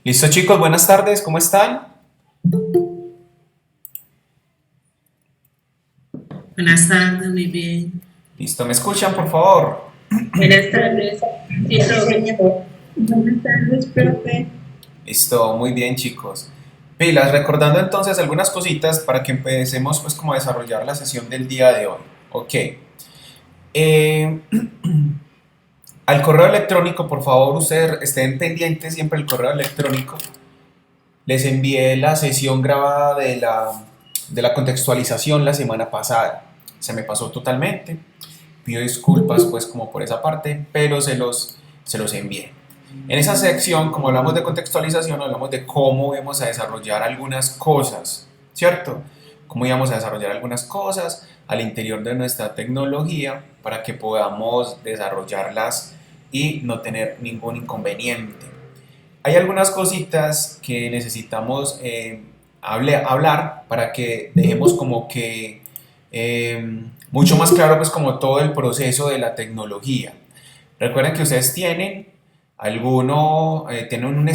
Listo chicos, buenas tardes, ¿cómo están? Buenas tardes, muy bien. Listo, ¿me escuchan por favor? Buenas tardes. Sí, Sí, profe. señor. Buenas tardes, profe. Listo, muy bien chicos. Pilas, recordando entonces algunas cositas para que empecemos pues como a desarrollar la sesión del día de hoy. Ok. Eh, Al correo electrónico, por favor, ustedes estén pendientes siempre del correo electrónico. Les envié la sesión grabada de la contextualización la semana pasada. Se me pasó totalmente. Pido disculpas pues como por esa parte, pero se los envié. En esa sección, como hablamos de contextualización, hablamos de cómo vamos a desarrollar algunas cosas, ¿cierto? Cómo íbamos a desarrollar algunas cosas al interior de nuestra tecnología para que podamos desarrollarlas y no tener ningún inconveniente. Hay algunas cositas que necesitamos hablar para que dejemos como que mucho más claro pues como todo el proceso de la tecnología. Recuerden que ustedes tienen un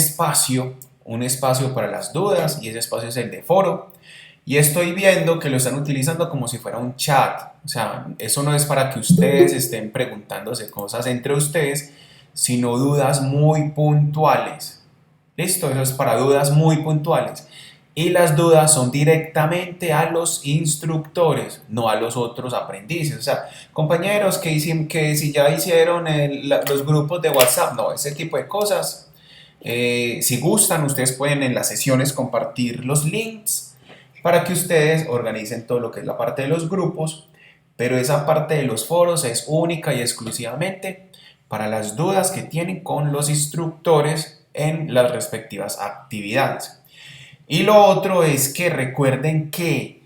espacio para las dudas y ese espacio es el de foro. Y estoy viendo que lo están utilizando como si fuera un chat. O sea, eso no es para que ustedes estén preguntándose cosas entre ustedes, sino dudas muy puntuales. Listo, eso es para dudas muy puntuales. Y las dudas son directamente a los instructores, no a los otros aprendices. O sea, compañeros que si ya hicieron los grupos de WhatsApp, no, ese tipo de cosas. Si gustan, ustedes pueden en las sesiones compartir los links para que ustedes organicen todo lo que es la parte de los grupos, pero esa parte de los foros es única y exclusivamente para las dudas que tienen con los instructores en las respectivas actividades. Y lo otro es que recuerden que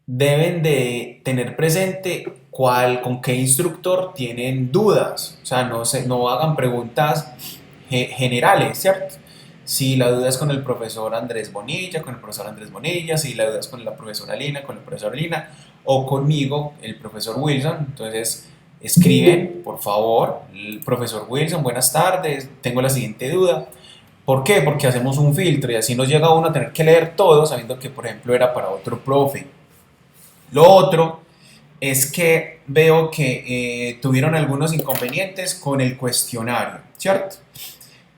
deben de tener presente con qué instructor tienen dudas. O sea, no hagan preguntas generales, ¿cierto? Si la duda es con el profesor Andrés Bonilla, con el profesor Andrés Bonilla, si la duda es con la profesora Lina, con el profesor Lina, o conmigo, el profesor Wilson, entonces escriben, por favor, el profesor Wilson, buenas tardes, tengo la siguiente duda. ¿Por qué? Porque hacemos un filtro y así nos llega uno a tener que leer todo sabiendo que, por ejemplo, era para otro profe. Lo otro es que veo que tuvieron algunos inconvenientes con el cuestionario, ¿cierto?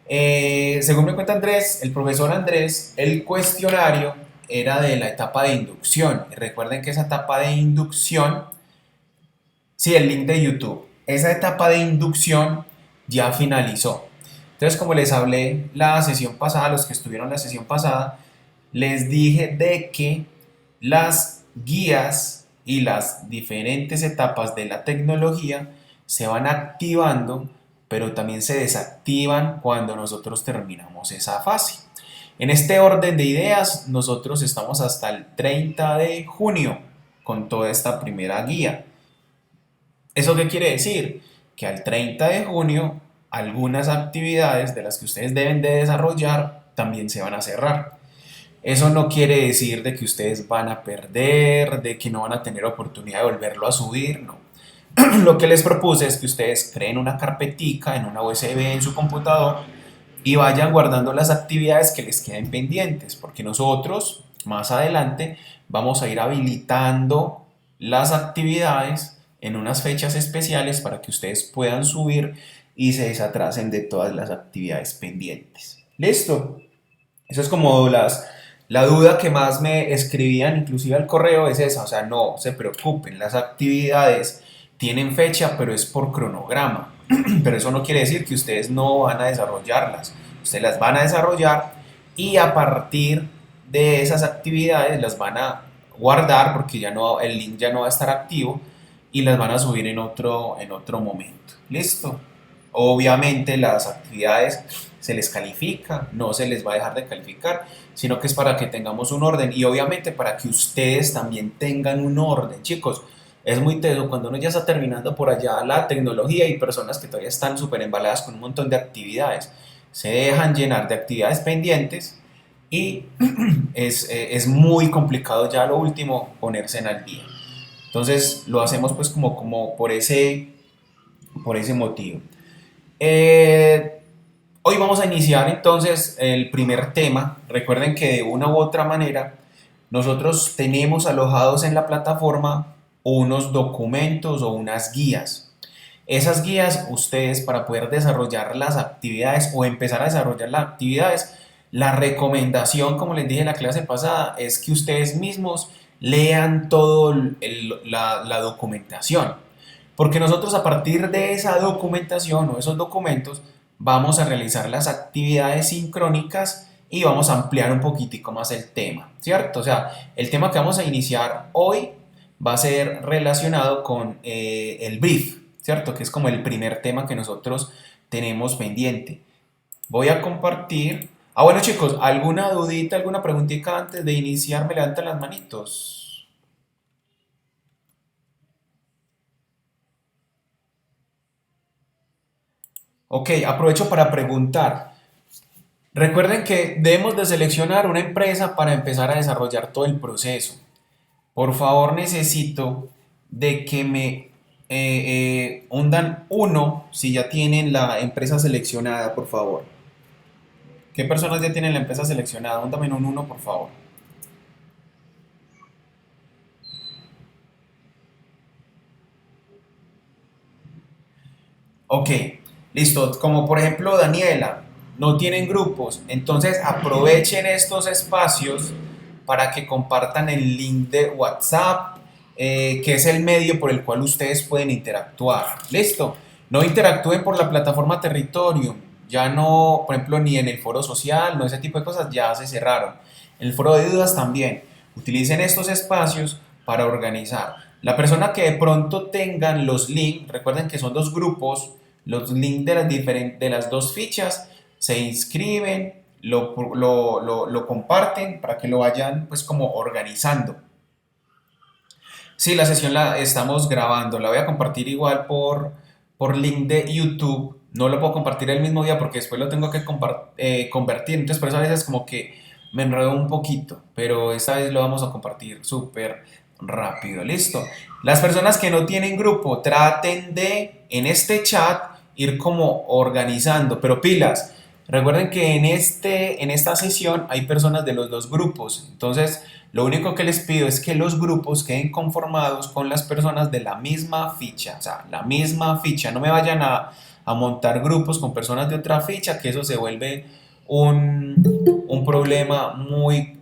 Según me cuenta Andrés, el profesor Andrés, el cuestionario era de la etapa de inducción. Recuerden que esa etapa de inducción, sí, el link de YouTube, esa etapa de inducción ya finalizó. Entonces, como les hablé la sesión pasada, los que estuvieron la sesión pasada, les dije de que las guías y las diferentes etapas de la tecnología se van activando, pero también se desactivan cuando nosotros terminamos esa fase. En este orden de ideas, nosotros estamos hasta el 30 de junio con toda esta primera guía. ¿Eso qué quiere decir? Que al 30 de junio algunas actividades de las que ustedes deben de desarrollar también se van a cerrar. Eso no quiere decir de que ustedes van a perder, de que no van a tener oportunidad de volverlo a subir, no. Lo que les propuse es que ustedes creen una carpetica en una USB en su computador y vayan guardando las actividades que les queden pendientes, porque nosotros más adelante vamos a ir habilitando las actividades en unas fechas especiales para que ustedes puedan subir y se desatrasen de todas las actividades pendientes. ¿Listo? Eso es como la duda que más me escribían, inclusive al correo, es esa. O sea, no se preocupen, las actividades tienen fecha, pero es por cronograma. Pero eso no quiere decir que ustedes no van a desarrollarlas. Ustedes las van a desarrollar y a partir de esas actividades las van a guardar porque ya no, el link ya no va a estar activo y las van a subir en otro momento. ¿Listo? Obviamente las actividades se les califica, no se les va a dejar de calificar, sino que es para que tengamos un orden y obviamente para que ustedes también tengan un orden, chicos. Es muy teso cuando uno ya está terminando por allá la tecnología y personas que todavía están súper embaladas con un montón de actividades. Se dejan llenar de actividades pendientes y es muy complicado ya lo último ponerse en al día. Entonces lo hacemos pues como por ese motivo. Eh, Hoy vamos a iniciar entonces el primer tema. Recuerden que de una u otra manera nosotros tenemos alojados en la plataforma unos documentos o unas guías. Esas guías ustedes para poder desarrollar las actividades o empezar a desarrollar las actividades, la recomendación, como les dije en la clase pasada, es que ustedes mismos lean todo la documentación. Porque nosotros a partir de esa documentación o esos documentos vamos a realizar las actividades sincrónicas y vamos a ampliar un poquitico más el tema, ¿cierto? O sea, el tema que vamos a iniciar hoy va a ser relacionado con el brief, ¿cierto? Que es como el primer tema que nosotros tenemos pendiente. Voy a compartir. Ah, bueno, chicos, ¿alguna dudita, alguna preguntita antes de iniciar? Me levantan las manitos. Ok, aprovecho para preguntar. Recuerden que debemos de seleccionar una empresa para empezar a desarrollar todo el proceso. Por favor, necesito de que me hundan uno si ya tienen la empresa seleccionada, por favor. ¿Qué personas ya tienen la empresa seleccionada? Húndame un uno, por favor. Ok, listo. Como por ejemplo Daniela, no tienen grupos, entonces aprovechen estos espacios para que compartan el link de WhatsApp, que es el medio por el cual ustedes pueden interactuar. Listo. No interactúen por la plataforma Territorium. Ya no, por ejemplo, ni en el foro social, no ese tipo de cosas ya se cerraron. El foro de dudas también. Utilicen estos espacios para organizar. La persona que de pronto tengan los links, recuerden que son dos grupos, los links de las dos fichas, se inscriben, lo comparten para que lo vayan pues como organizando. Sí, la sesión la estamos grabando, la voy a compartir igual por link de YouTube. No lo puedo compartir el mismo día porque después lo tengo que convertir. Entonces por eso a veces como que me enredo un poquito, pero esta vez lo vamos a compartir súper rápido. Listo. Las personas que no tienen grupo, traten de en este chat ir como organizando, pero pilas. Recuerden que en esta sesión hay personas de los dos grupos, entonces lo único que les pido es que los grupos queden conformados con las personas de la misma ficha, o sea, la misma ficha, no me vayan a montar grupos con personas de otra ficha, que eso se vuelve un problema muy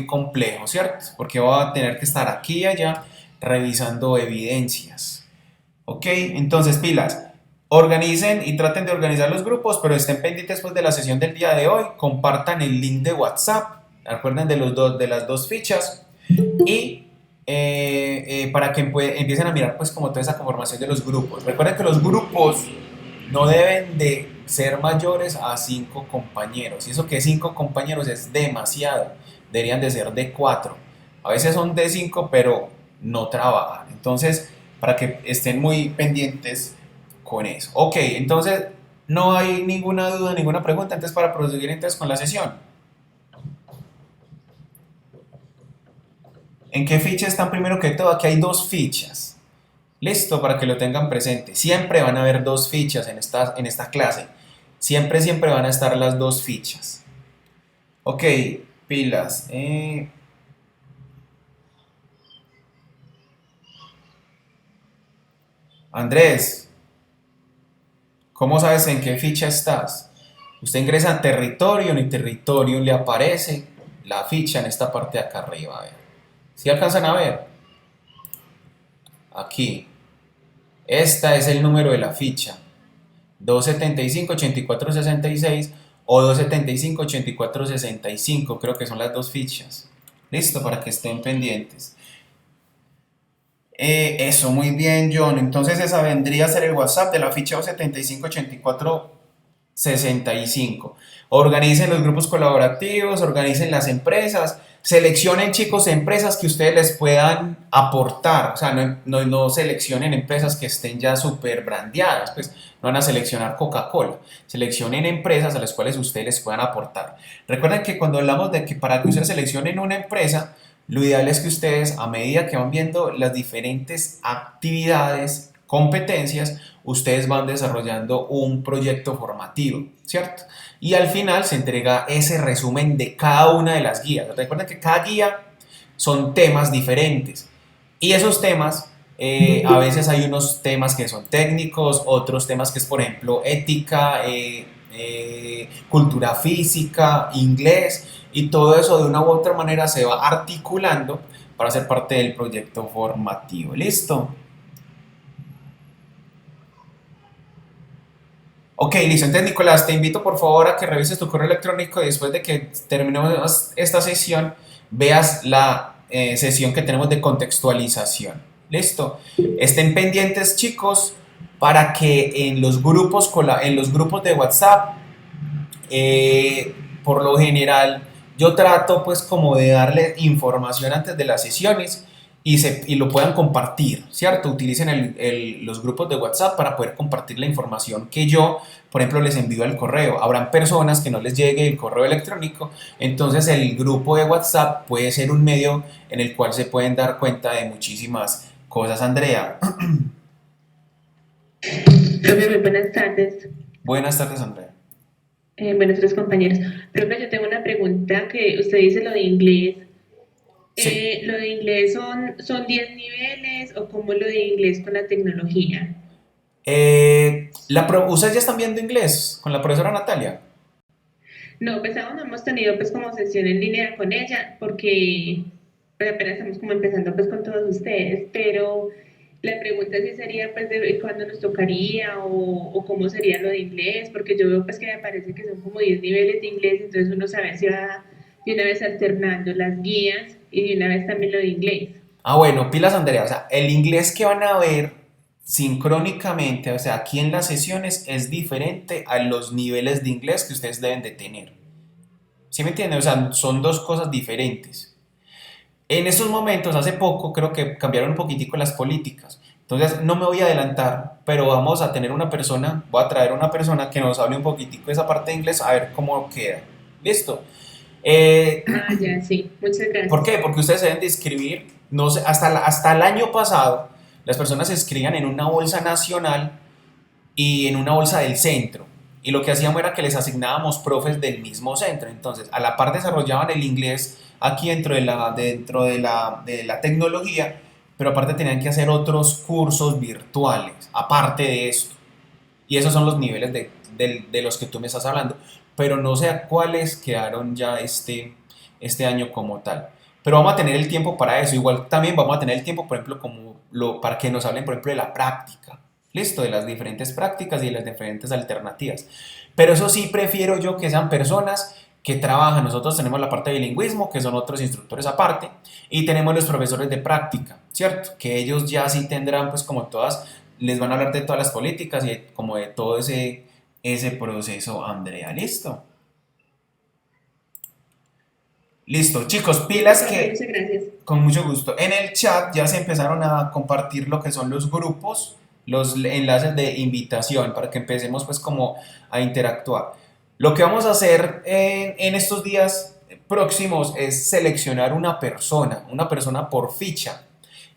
complejo, ¿cierto? Porque voy a tener que estar aquí y allá revisando evidencias. Ok, entonces pilas. Organicen y traten de organizar los grupos, pero estén pendientes pues, de la sesión del día de hoy. Compartan el link de WhatsApp. Recuerden de las dos fichas. Y para que empiecen a mirar pues como toda esa conformación de los grupos. Recuerden que los grupos no deben de ser mayores a 5 compañeros. Y eso que 5 compañeros es demasiado. Deberían de ser de 4. A veces son de 5, pero no trabajan. Entonces, para que estén muy pendientes con eso. Ok, entonces no hay ninguna duda, ninguna pregunta. Entonces, para proseguir entonces con la sesión. ¿En qué ficha están primero que todo? Aquí hay dos fichas. Listo, para que lo tengan presente. Siempre van a haber dos fichas en esta clase. Siempre van a estar las dos fichas. Ok, pilas. Andrés, ¿cómo sabes en qué ficha estás? Usted ingresa a Territorium y Territorium le aparece la ficha en esta parte de acá arriba. A ver. ¿Sí alcanzan a ver? Aquí. Esta es el número de la ficha. 275-8466 o 275-8465. Creo que son las dos fichas. Listo, para que estén pendientes. Eso, muy bien, John. Entonces esa vendría a ser el WhatsApp de la ficha 275-8465. Organicen los grupos colaborativos, organicen las empresas, seleccionen chicos empresas que ustedes les puedan aportar, o sea, no seleccionen empresas que estén ya súper brandeadas, pues no van a seleccionar Coca-Cola, seleccionen empresas a las cuales ustedes les puedan aportar. Recuerden que cuando hablamos de que para que ustedes seleccionen una empresa, lo ideal es que ustedes a medida que van viendo las diferentes actividades competencias, ustedes van desarrollando un proyecto formativo, ¿cierto? Y al final se entrega ese resumen de cada una de las guías. Recuerden que cada guía son temas diferentes y esos temas, a veces hay unos temas que son técnicos, otros temas que es, por ejemplo, ética, cultura física, inglés, y todo eso de una u otra manera se va articulando para ser parte del proyecto formativo. ¿Listo? Ok, listo. Entonces, Nicolás, te invito por favor a que revises tu correo electrónico y después de que terminemos esta sesión, veas la sesión que tenemos de contextualización. ¿Listo? Estén pendientes, chicos, para que en los grupos de WhatsApp, por lo general, yo trato pues como de darle información antes de las sesiones y lo puedan compartir, ¿cierto? Utilicen los grupos de WhatsApp para poder compartir la información que yo, por ejemplo, les envío al correo. Habrán personas que no les llegue el correo electrónico, entonces el grupo de WhatsApp puede ser un medio en el cual se pueden dar cuenta de muchísimas cosas. Andrea. Profe, muy buenas tardes. Buenas tardes, Andrea. Buenos días, compañeros. Profe, yo tengo una pregunta que usted dice lo de inglés. Sí. ¿Lo de inglés son 10 niveles o cómo lo de inglés con la tecnología? ¿Ustedes ya están viendo inglés con la profesora Natalia? No, pues aún no hemos tenido pues como sesión en línea con ella porque pues, apenas estamos como empezando pues con todos ustedes, pero la pregunta sí sería pues de cuándo nos tocaría o cómo sería lo de inglés, porque yo veo pues que me parece que son como 10 niveles de inglés, entonces uno sabe si va de una vez alternando las guías y de una vez también lo de inglés. Ah, bueno, pilas, Andrea. O sea, el inglés que van a ver sincrónicamente, o sea, aquí en las sesiones es diferente a los niveles de inglés que ustedes deben de tener. ¿Sí me entienden? O sea, son dos cosas diferentes. En estos momentos, hace poco, creo que cambiaron un poquitico las políticas. Entonces, no me voy a adelantar, pero vamos a tener una persona, voy a traer una persona que nos hable un poquitico de esa parte de inglés, a ver cómo queda. ¿Listo? Eh, Ah, ya, sí, muchas ¿Por gracias. qué? Porque ustedes deben de escribir, no sé, hasta el año pasado, las personas se escribían en una bolsa nacional y en una bolsa del centro. Y lo que hacíamos era que les asignábamos profes del mismo centro. Entonces, a la par desarrollaban el inglés aquí dentro de la tecnología, pero aparte tenían que hacer otros cursos virtuales, aparte de esto. Y esos son los niveles de los que tú me estás hablando. Pero no sé a cuáles quedaron ya este año como tal. Pero vamos a tener el tiempo para eso. Igual también vamos a tener el tiempo, por ejemplo, para que nos hablen, por ejemplo, de la práctica. Listo, de las diferentes prácticas y de las diferentes alternativas. Pero eso sí prefiero yo que sean personas que trabajan. Nosotros tenemos la parte de bilingüismo, que son otros instructores aparte, y tenemos los profesores de práctica, ¿cierto? Que ellos ya sí tendrán, pues como todas, les van a hablar de todas las políticas y como de todo ese proceso, Andrea. ¿Listo? Listo, chicos, Listo, pilas profe, que muchas gracias. con mucho gusto. En el chat ya se empezaron a compartir lo que son los grupos, los enlaces de invitación para que empecemos pues como a interactuar. Lo que vamos a hacer en estos días próximos es seleccionar una persona por ficha.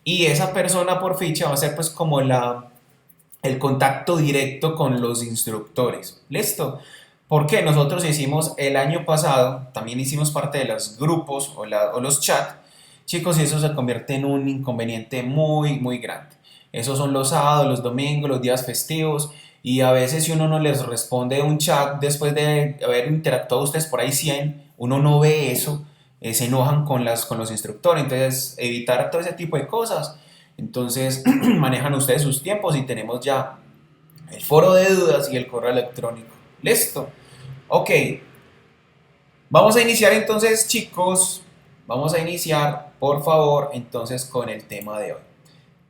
Y esa persona por ficha va a ser pues como el contacto directo con los instructores. ¿Listo? Porque nosotros hicimos el año pasado, también hicimos parte de los grupos o los chats, chicos, y eso se convierte en un inconveniente muy, muy grande. Esos son los sábados, los domingos, los días festivos, y a veces si uno no les responde un chat después de haber interactuado ustedes por ahí 100, uno no ve eso, se enojan con los instructores, entonces evitar todo ese tipo de cosas. Entonces manejan ustedes sus tiempos y tenemos ya el foro de dudas y el correo electrónico. ¿Listo? Ok, vamos a iniciar entonces, chicos. Vamos a iniciar, por favor, entonces con el tema de hoy.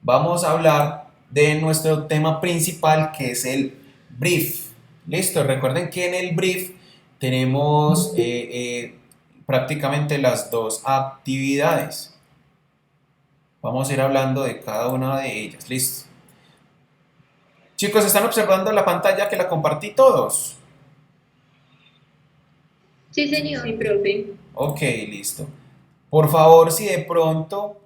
Vamos a hablar de nuestro tema principal, que es el brief. ¿Listo? Recuerden que en el brief tenemos prácticamente las dos actividades. Vamos a ir hablando de cada una de ellas. ¿Listo? Chicos, ¿están observando la pantalla que la compartí todos? Sí, señor. Sí, profe. Ok, listo. Por favor, si de pronto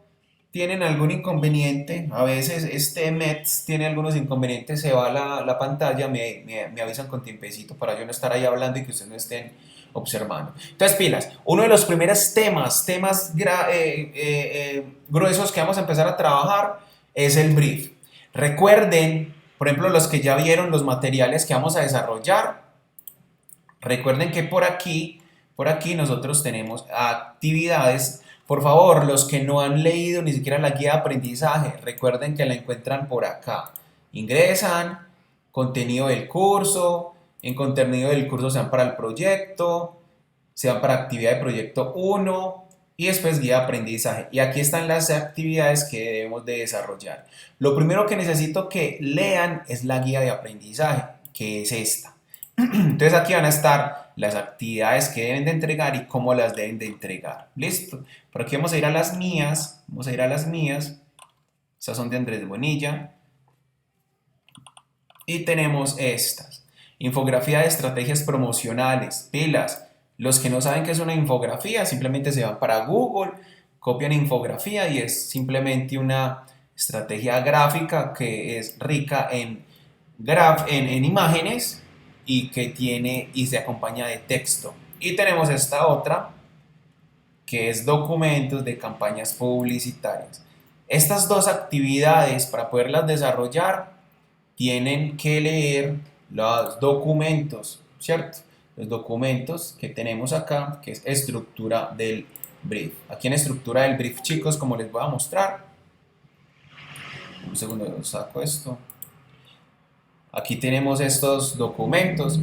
tienen algún inconveniente, a veces este METS tiene algunos inconvenientes, se va la pantalla, me avisan con tiempecito para yo no estar ahí hablando y que ustedes no estén observando. Entonces, pilas, uno de los primeros gruesos que vamos a empezar a trabajar es el brief. Recuerden, por ejemplo, los que ya vieron los materiales que vamos a desarrollar, recuerden que por aquí nosotros tenemos actividades. Por favor, los que no han leído ni siquiera la guía de aprendizaje, recuerden que la encuentran por acá. Ingresan, contenido del curso, en contenido del curso se van para el proyecto, se van para actividad de proyecto 1 y después guía de aprendizaje. Y aquí están las actividades que debemos de desarrollar. Lo primero que necesito que lean es la guía de aprendizaje, que es esta. Entonces aquí van a estar las actividades que deben de entregar y cómo las deben de entregar. ¿Listo? Por aquí vamos a ir a las mías. Estas son de Andrés Bonilla. Y tenemos estas. Infografía de estrategias promocionales. Pilas. Los que no saben qué es una infografía, simplemente se van para Google, copian infografía y es simplemente una estrategia gráfica que es rica en imágenes y que tiene y se acompaña de texto. Y tenemos esta otra que es documentos de campañas publicitarias. Estas dos actividades, para poderlas desarrollar, tienen que leer los documentos, ¿cierto? Los documentos que tenemos acá, que es estructura del brief. Aquí en estructura del brief, chicos, como les voy a mostrar. Un segundo, saco esto. Aquí tenemos estos documentos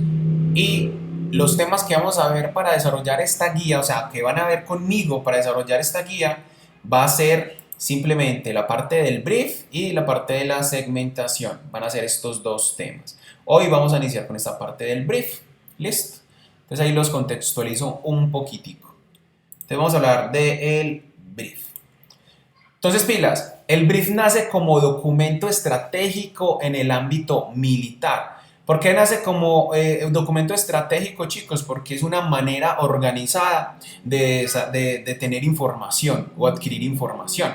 y los temas que vamos a ver para desarrollar esta guía, o sea, que van a ver conmigo para desarrollar esta guía, va a ser simplemente la parte del brief y la parte de la segmentación. Van a ser estos dos temas. Hoy vamos a iniciar con esta parte del brief. ¿Listo? Entonces ahí los contextualizo un poquitico. Entonces vamos a hablar del brief. Entonces, pilas, el brief nace como documento estratégico en el ámbito militar. ¿Por qué nace como documento estratégico, chicos? Porque es una manera organizada de tener información o adquirir información.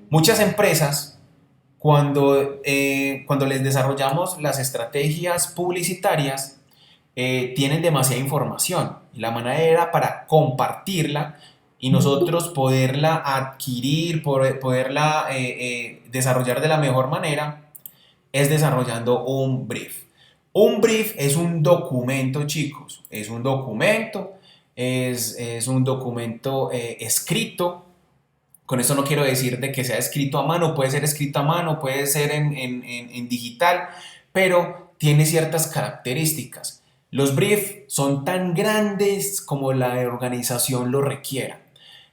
Muchas empresas, cuando les desarrollamos las estrategias publicitarias, tienen demasiada información. Y la manera para compartirla y nosotros poderla adquirir, poderla desarrollar de la mejor manera, es desarrollando un brief. Un brief es un documento, chicos, es un documento escrito. Con eso no quiero decir de que sea escrito a mano, puede ser escrito a mano, puede ser en digital, pero tiene ciertas características. Los briefs son tan grandes como la organización lo requiera.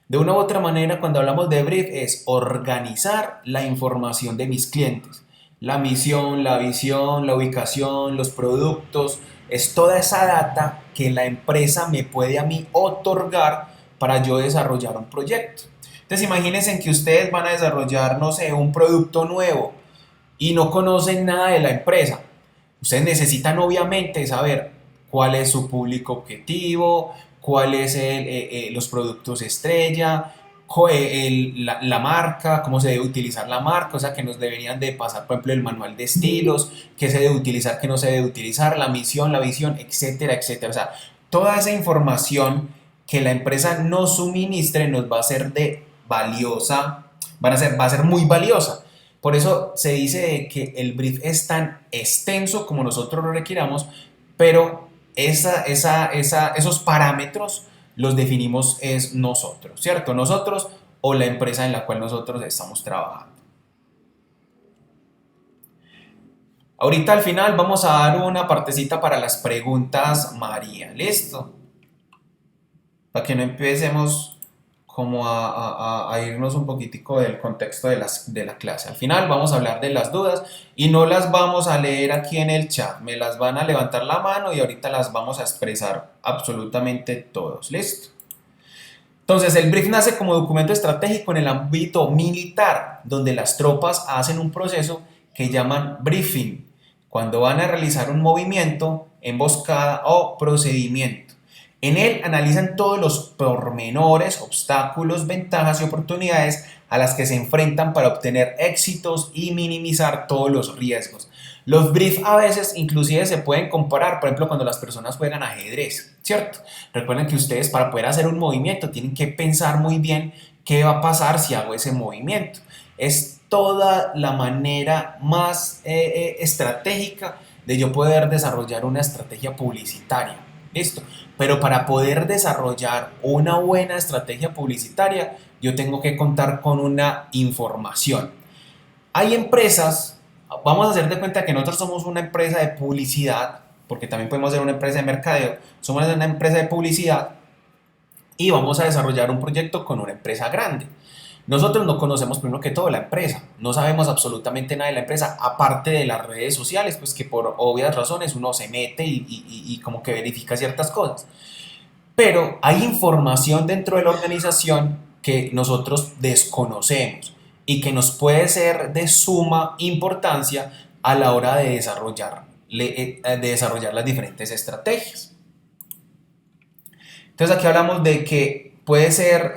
De una u otra manera, cuando hablamos de brief, es organizar la información de mis clientes. La misión, la visión, la ubicación, los productos, es toda esa data que la empresa me puede a mí otorgar para yo desarrollar un proyecto. Entonces, imagínense que ustedes van a desarrollar, no sé, un producto nuevo y no conocen nada de la empresa. Ustedes necesitan obviamente saber cuál es su público objetivo, cuáles los productos estrella, la marca, cómo se debe utilizar la marca, o sea, que nos deberían de pasar, por ejemplo, el manual de estilos, qué se debe utilizar, qué no se debe utilizar, la misión, la visión, etcétera, etcétera. O sea, toda esa información que la empresa nos suministre nos va a ser va a ser muy valiosa. Por eso se dice que el brief es tan extenso como nosotros lo requiramos, pero esos parámetros los definimos es nosotros, ¿cierto? Nosotros o la empresa en la cual nosotros estamos trabajando. Ahorita al final vamos a dar una partecita para las preguntas María, ¿listo? Para que no empecemos como a irnos un poquitico del contexto de la clase. Al final vamos a hablar de las dudas y no las vamos a leer aquí en el chat, me las van a levantar la mano y ahorita las vamos a expresar absolutamente todos, ¿listo? Entonces el brief nace como documento estratégico en el ámbito militar, donde las tropas hacen un proceso que llaman briefing, cuando van a realizar un movimiento, emboscada o procedimiento. En él analizan todos los pormenores, obstáculos, ventajas y oportunidades a las que se enfrentan para obtener éxitos y minimizar todos los riesgos. Los briefs a veces inclusive se pueden comparar, por ejemplo, cuando las personas juegan ajedrez, ¿cierto? Recuerden que ustedes para poder hacer un movimiento tienen que pensar muy bien qué va a pasar si hago ese movimiento. Es toda la manera más estratégica de yo poder desarrollar una estrategia publicitaria. ¿Listo? Pero para poder desarrollar una buena estrategia publicitaria, yo tengo que contar con una información. Hay empresas, vamos a hacer de cuenta que nosotros somos una empresa de publicidad, porque también podemos ser una empresa de mercadeo, somos una empresa de publicidad y vamos a desarrollar un proyecto con una empresa grande. Nosotros no conocemos primero que todo la empresa, no sabemos absolutamente nada de la empresa, aparte de las redes sociales, pues que por obvias razones uno se mete y como que verifica ciertas cosas. Pero hay información dentro de la organización que nosotros desconocemos y que nos puede ser de suma importancia a la hora de desarrollar las diferentes estrategias. Entonces aquí hablamos de que puede ser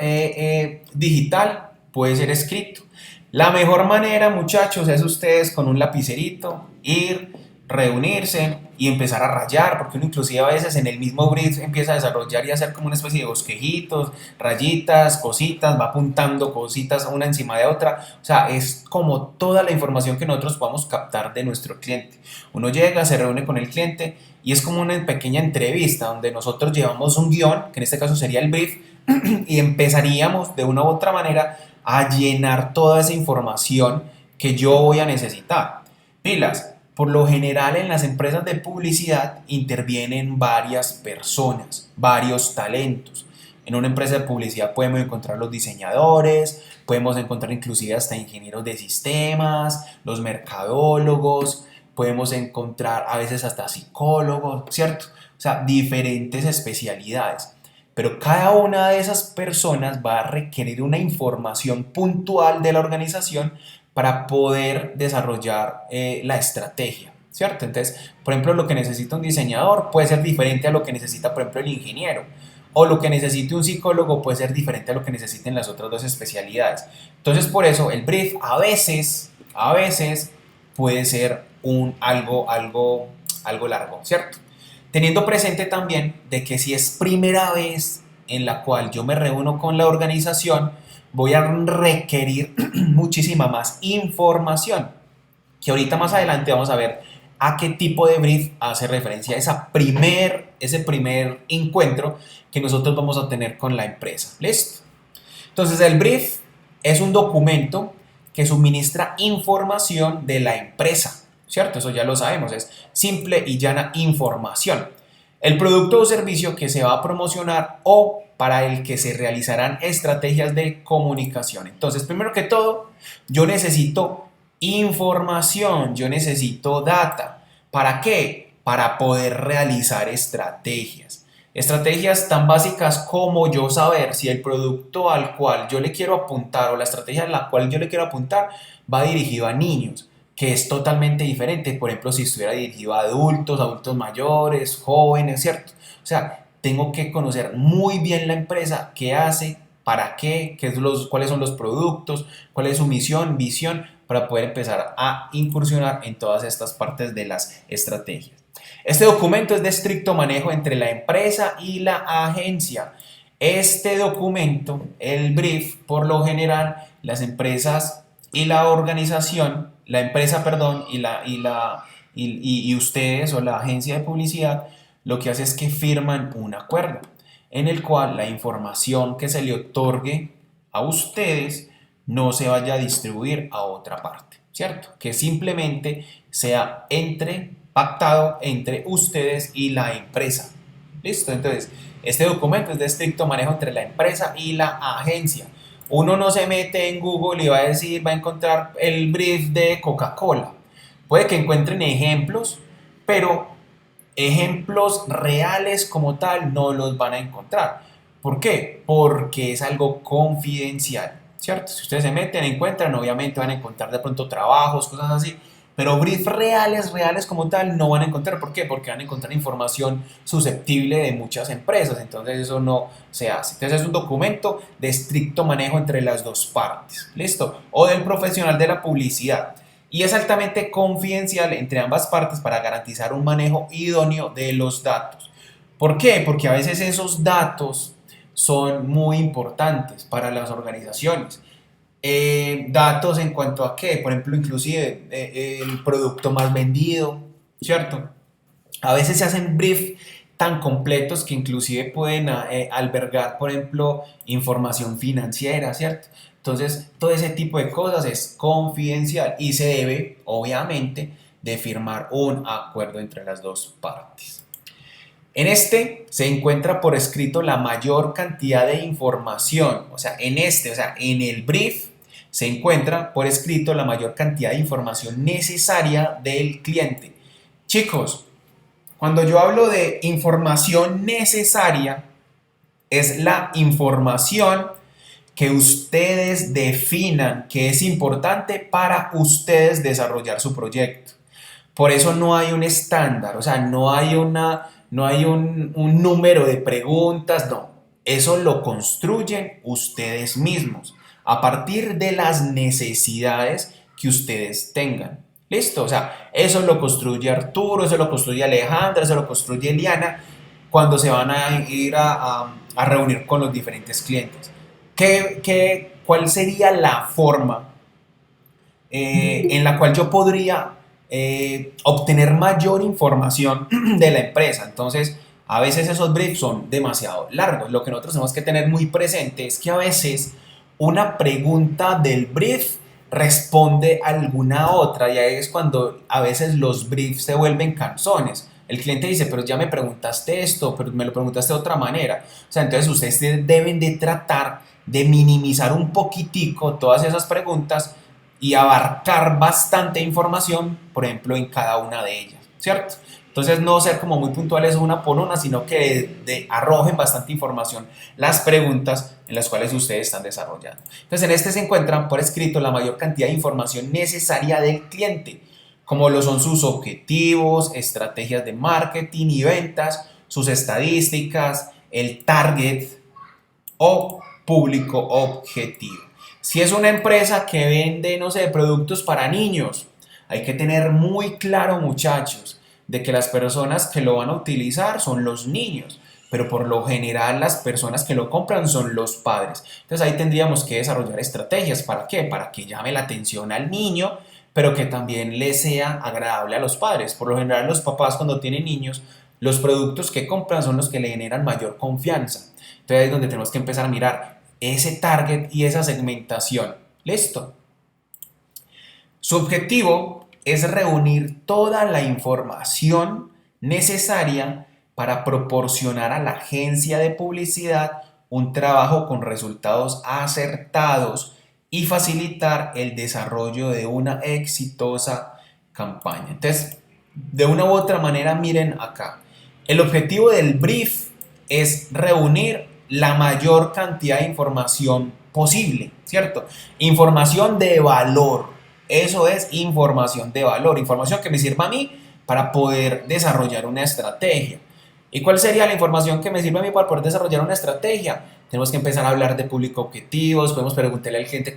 digital, puede ser escrito. La mejor manera, muchachos, es ustedes con un lapicerito ir, reunirse y empezar a rayar, porque uno inclusive a veces en el mismo brief empieza a desarrollar y hacer como una especie de bosquejitos, rayitas, cositas, va apuntando cositas una encima de otra. O sea, es como toda la información que nosotros podamos captar de nuestro cliente. Uno llega, se reúne con el cliente y es como una pequeña entrevista donde nosotros llevamos un guión, que en este caso sería el brief, y empezaríamos de una u otra manera a llenar toda esa información que yo voy a necesitar. Pilas, por lo general en las empresas de publicidad intervienen varias personas, varios talentos. En una empresa de publicidad podemos encontrar los diseñadores, podemos encontrar inclusive hasta ingenieros de sistemas, los mercadólogos, podemos encontrar a veces hasta psicólogos, ¿cierto? O sea, diferentes especialidades. Pero cada una de esas personas va a requerir una información puntual de la organización para poder desarrollar la estrategia, ¿cierto? Entonces, por ejemplo, lo que necesita un diseñador puede ser diferente a lo que necesita, por ejemplo, el ingeniero. O lo que necesite un psicólogo puede ser diferente a lo que necesiten las otras dos especialidades. Entonces, por eso, el brief a veces puede ser algo largo, ¿cierto? Teniendo presente también de que si es primera vez en la cual yo me reúno con la organización, voy a requerir muchísima más información, que ahorita más adelante vamos a ver a qué tipo de brief hace referencia a ese primer encuentro que nosotros vamos a tener con la empresa. ¿Listo? Entonces el brief es un documento que suministra información de la empresa, ¿cierto? Eso ya lo sabemos, es simple y llana información. El producto o servicio que se va a promocionar o para el que se realizarán estrategias de comunicación. Entonces, primero que todo, yo necesito información, yo necesito data. ¿Para qué? Para poder realizar estrategias. Estrategias tan básicas como yo saber si el producto al cual yo le quiero apuntar o la estrategia a la cual yo le quiero apuntar va dirigido a niños, que es totalmente diferente, por ejemplo, si estuviera dirigido a adultos mayores, jóvenes, ¿cierto? O sea, tengo que conocer muy bien la empresa, qué hace, para qué, cuáles son los productos, cuál es su misión, visión, para poder empezar a incursionar en todas estas partes de las estrategias. Este documento es de estricto manejo entre la empresa y la agencia. Este documento, el brief, por lo general, las empresas y la organización, la empresa, perdón, y ustedes o la agencia de publicidad, lo que hace es que firman un acuerdo en el cual la información que se le otorgue a ustedes no se vaya a distribuir a otra parte, ¿cierto? Que simplemente sea pactado entre ustedes y la empresa. ¿Listo? Entonces, este documento es de estricto manejo entre la empresa y la agencia. Uno no se mete en Google y va a encontrar el brief de Coca-Cola. Puede que encuentren ejemplos, pero ejemplos reales como tal no los van a encontrar. ¿Por qué? Porque es algo confidencial, ¿cierto? Si ustedes se meten, encuentran, obviamente van a encontrar de pronto trabajos, cosas así, Pero briefs reales como tal, no van a encontrar. ¿Por qué? Porque van a encontrar información susceptible de muchas empresas. Entonces eso no se hace. Entonces es un documento de estricto manejo entre las dos partes. ¿Listo? O del profesional de la publicidad. Y es altamente confidencial entre ambas partes para garantizar un manejo idóneo de los datos. ¿Por qué? Porque a veces esos datos son muy importantes para las organizaciones. Datos en cuanto a qué, por ejemplo, inclusive el producto más vendido, ¿cierto? A veces se hacen briefs tan completos que inclusive pueden albergar, por ejemplo, información financiera, ¿cierto? Entonces, todo ese tipo de cosas es confidencial y se debe, obviamente, de firmar un acuerdo entre las dos partes. En este se encuentra por escrito la mayor cantidad de información, en el brief se encuentra por escrito la mayor cantidad de información necesaria del cliente. Chicos, cuando yo hablo de información necesaria, es la información que ustedes definan que es importante para ustedes desarrollar su proyecto. Por eso no hay un estándar, o sea, no hay un número de preguntas, no. Eso lo construyen ustedes mismos a partir de las necesidades que ustedes tengan. ¿Listo? O sea, eso lo construye Arturo, eso lo construye Alejandra, eso lo construye Eliana cuando se van a ir a reunir con los diferentes clientes. ¿Cuál sería la forma en la cual yo podría obtener mayor información de la empresa? Entonces, a veces esos briefs son demasiado largos. Lo que nosotros tenemos que tener muy presente es que a veces una pregunta del brief responde a alguna otra, y ahí es cuando a veces los briefs se vuelven canzones. El cliente dice, pero ya me preguntaste esto, pero me lo preguntaste de otra manera. O sea, entonces ustedes deben de tratar de minimizar un poquitico todas esas preguntas y abarcar bastante información, por ejemplo, en cada una de ellas, ¿cierto? Entonces no ser como muy puntuales una por una, sino que arrojen bastante información las preguntas en las cuales ustedes están desarrollando. Entonces en este se encuentran por escrito la mayor cantidad de información necesaria del cliente, como lo son sus objetivos, estrategias de marketing y ventas, sus estadísticas, el target o público objetivo. Si es una empresa que vende, no sé, productos para niños, hay que tener muy claro, muchachos, de que las personas que lo van a utilizar son los niños, pero por lo general las personas que lo compran son los padres. Entonces ahí tendríamos que desarrollar estrategias. ¿Para qué? Para que llame la atención al niño, pero que también le sea agradable a los padres. Por lo general los papás cuando tienen niños, los productos que compran son los que le generan mayor confianza. Entonces ahí es donde tenemos que empezar a mirar ese target y esa segmentación. ¿Listo? Su objetivo es reunir toda la información necesaria para proporcionar a la agencia de publicidad un trabajo con resultados acertados y facilitar el desarrollo de una exitosa campaña. Entonces, de una u otra manera, miren acá. El objetivo del brief es reunir la mayor cantidad de información posible, ¿cierto? Información de valor. Eso es información de valor, información que me sirva a mí para poder desarrollar una estrategia. ¿Y cuál sería la información que me sirve a mí para poder desarrollar una estrategia? Tenemos que empezar a hablar de público objetivos, podemos preguntarle al cliente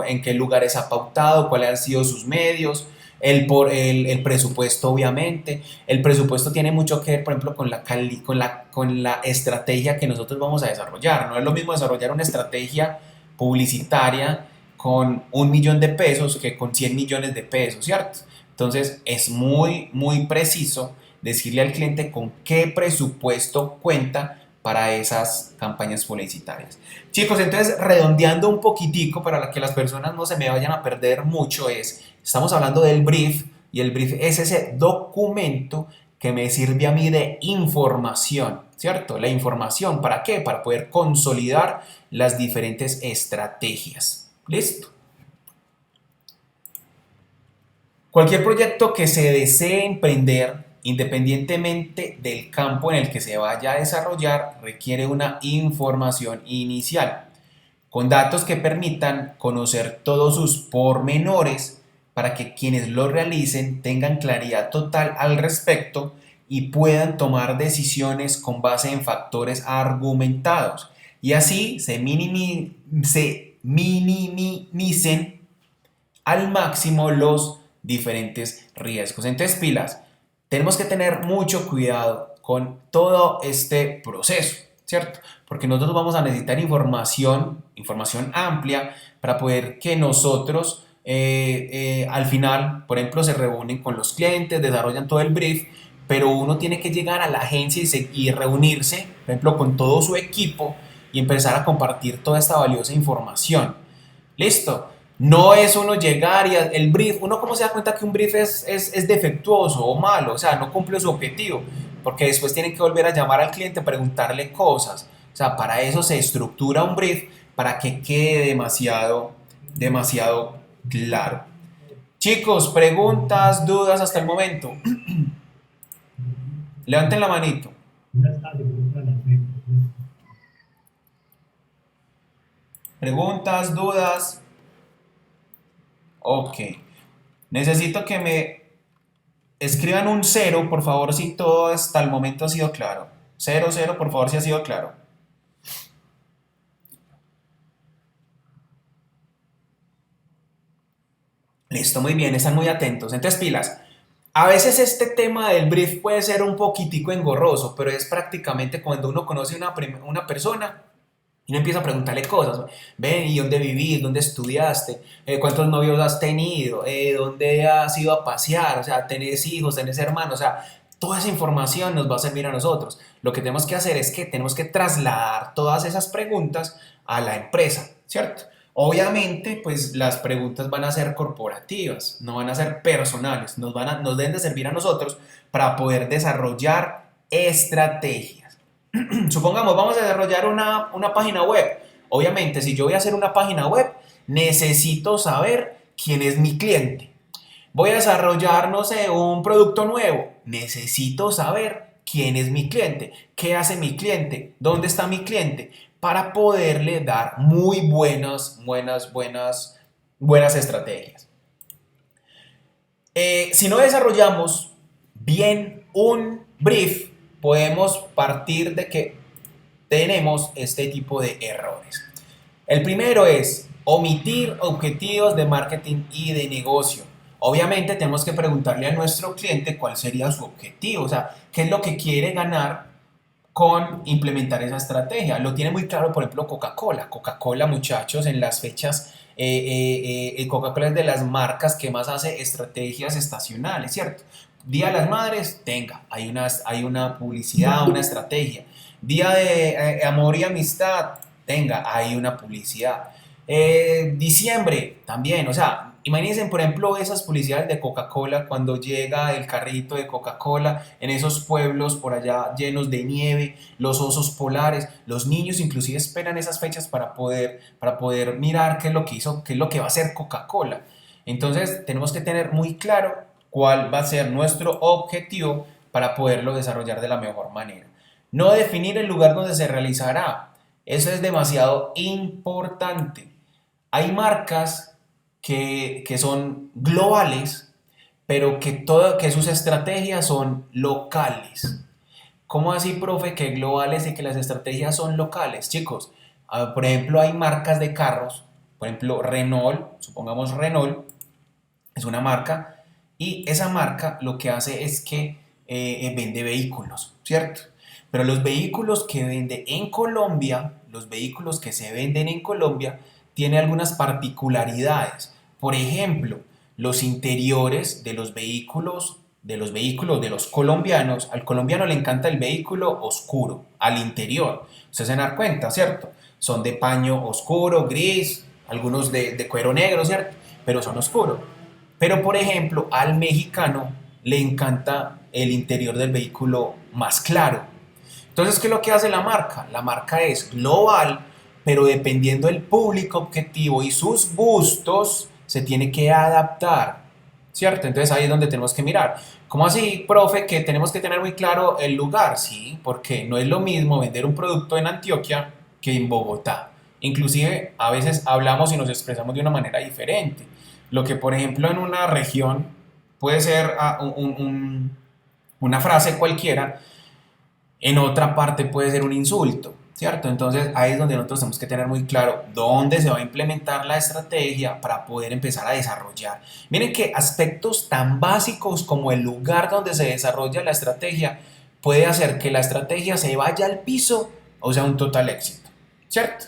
en qué lugares ha pautado, cuáles han sido sus medios, el presupuesto, obviamente. El presupuesto tiene mucho que ver, por ejemplo, con la estrategia que nosotros vamos a desarrollar. No es lo mismo desarrollar una estrategia publicitaria con 1.000.000 de pesos que con 100 millones de pesos, ¿cierto? Entonces es muy preciso decirle al cliente con qué presupuesto cuenta para esas campañas publicitarias. Chicos, entonces redondeando un poquitico para que las personas no se me vayan a perder mucho, estamos hablando del brief, y el brief es ese documento que me sirve a mí de información, ¿cierto? La información, ¿para qué? Para poder consolidar las diferentes estrategias. ¿Listo? Cualquier proyecto que se desee emprender, independientemente del campo en el que se vaya a desarrollar, requiere una información inicial, con datos que permitan conocer todos sus pormenores para que quienes lo realicen tengan claridad total al respecto y puedan tomar decisiones con base en factores argumentados y así se minimicen al máximo los diferentes riesgos. Entonces, pilas, tenemos que tener mucho cuidado con todo este proceso, ¿cierto? Porque nosotros vamos a necesitar información amplia para poder que nosotros al final, por ejemplo, se reúnen con los clientes, desarrollan todo el brief, pero uno tiene que llegar a la agencia y reunirse, por ejemplo, con todo su equipo y empezar a compartir toda esta valiosa información. ¿Listo? No es uno llegar y el brief, uno cómo se da cuenta que un brief es defectuoso o malo, o sea, no cumple su objetivo, porque después tienen que volver a llamar al cliente, preguntarle cosas. O sea, para eso se estructura un brief para que quede demasiado claro. Chicos, preguntas, dudas hasta el momento. Levanten la manito. Preguntas, dudas. Ok. Necesito que me escriban un 0, por favor, si todo hasta el momento ha sido claro. 0, 0, por favor, si ha sido claro. Listo, muy bien, están muy atentos. Entonces, pilas. A veces este tema del brief puede ser un poquitico engorroso, pero es prácticamente cuando uno conoce una persona y uno empieza a preguntarle cosas. Ven, ¿y dónde vivís? ¿Dónde estudiaste? ¿Cuántos novios has tenido? ¿Dónde has ido a pasear? O sea, ¿tenés hijos? ¿Tenés hermanos? O sea, toda esa información nos va a servir a nosotros. Lo que tenemos que hacer es que tenemos que trasladar todas esas preguntas a la empresa, ¿cierto? Obviamente, pues las preguntas van a ser corporativas, no van a ser personales, nos deben de servir a nosotros para poder desarrollar estrategias. Supongamos, vamos a desarrollar una página web. Obviamente, si yo voy a hacer una página web, necesito saber quién es mi cliente. Voy a desarrollar, no sé, un producto nuevo. Necesito saber quién es mi cliente, qué hace mi cliente, dónde está mi cliente, para poderle dar muy buenas estrategias. Si no desarrollamos bien un brief, podemos partir de que tenemos este tipo de errores. El primero es omitir objetivos de marketing y de negocio. Obviamente tenemos que preguntarle a nuestro cliente cuál sería su objetivo, o sea, qué es lo que quiere ganar con implementar esa estrategia. Lo tiene muy claro, por ejemplo, Coca-Cola. Coca-Cola, muchachos, en las fechas, Coca-Cola es de las marcas que más hace estrategias estacionales, ¿cierto? Día de las Madres, hay una publicidad, una estrategia. Día de amor y amistad, hay una publicidad. Diciembre, también, o sea, imagínense, por ejemplo, esas publicidades de Coca-Cola cuando llega el carrito de Coca-Cola en esos pueblos por allá llenos de nieve, los osos polares, los niños inclusive esperan esas fechas para poder mirar qué es lo que hizo, qué es lo que va a hacer Coca-Cola. Entonces, tenemos que tener muy claro cuál va a ser nuestro objetivo para poderlo desarrollar de la mejor manera. No definir el lugar donde se realizará. Eso es demasiado importante. Hay marcas que son globales, pero que sus estrategias son locales. ¿Cómo así, profe, que globales y que las estrategias son locales? Chicos, por ejemplo, hay marcas de carros, por ejemplo, Renault, supongamos Renault, es una marca, y esa marca lo que hace es que vende vehículos, ¿cierto? Pero los vehículos que vende en Colombia, los vehículos que se venden en Colombia, tiene algunas particularidades. Por ejemplo, los interiores de los vehículos de los colombianos, al colombiano le encanta el vehículo oscuro, al interior. Ustedes se dan cuenta, ¿cierto? Son de paño oscuro, gris, algunos de cuero negro, ¿cierto? Pero son oscuros. Pero, por ejemplo, al mexicano le encanta el interior del vehículo más claro. Entonces, ¿qué es lo que hace la marca? La marca es global, pero dependiendo del público objetivo y sus gustos, se tiene que adaptar, ¿cierto? Entonces ahí es donde tenemos que mirar. ¿Cómo así, profe, que tenemos que tener muy claro el lugar? Sí, porque no es lo mismo vender un producto en Antioquia que en Bogotá. Inclusive a veces hablamos y nos expresamos de una manera diferente. lo que por ejemplo en una región puede ser una frase cualquiera, en otra parte puede ser un insulto, ¿cierto? Entonces ahí es donde nosotros tenemos que tener muy claro dónde se va a implementar la estrategia para poder empezar a desarrollar. Miren que aspectos tan básicos como el lugar donde se desarrolla la estrategia puede hacer que la estrategia se vaya al piso o sea un total éxito, ¿cierto?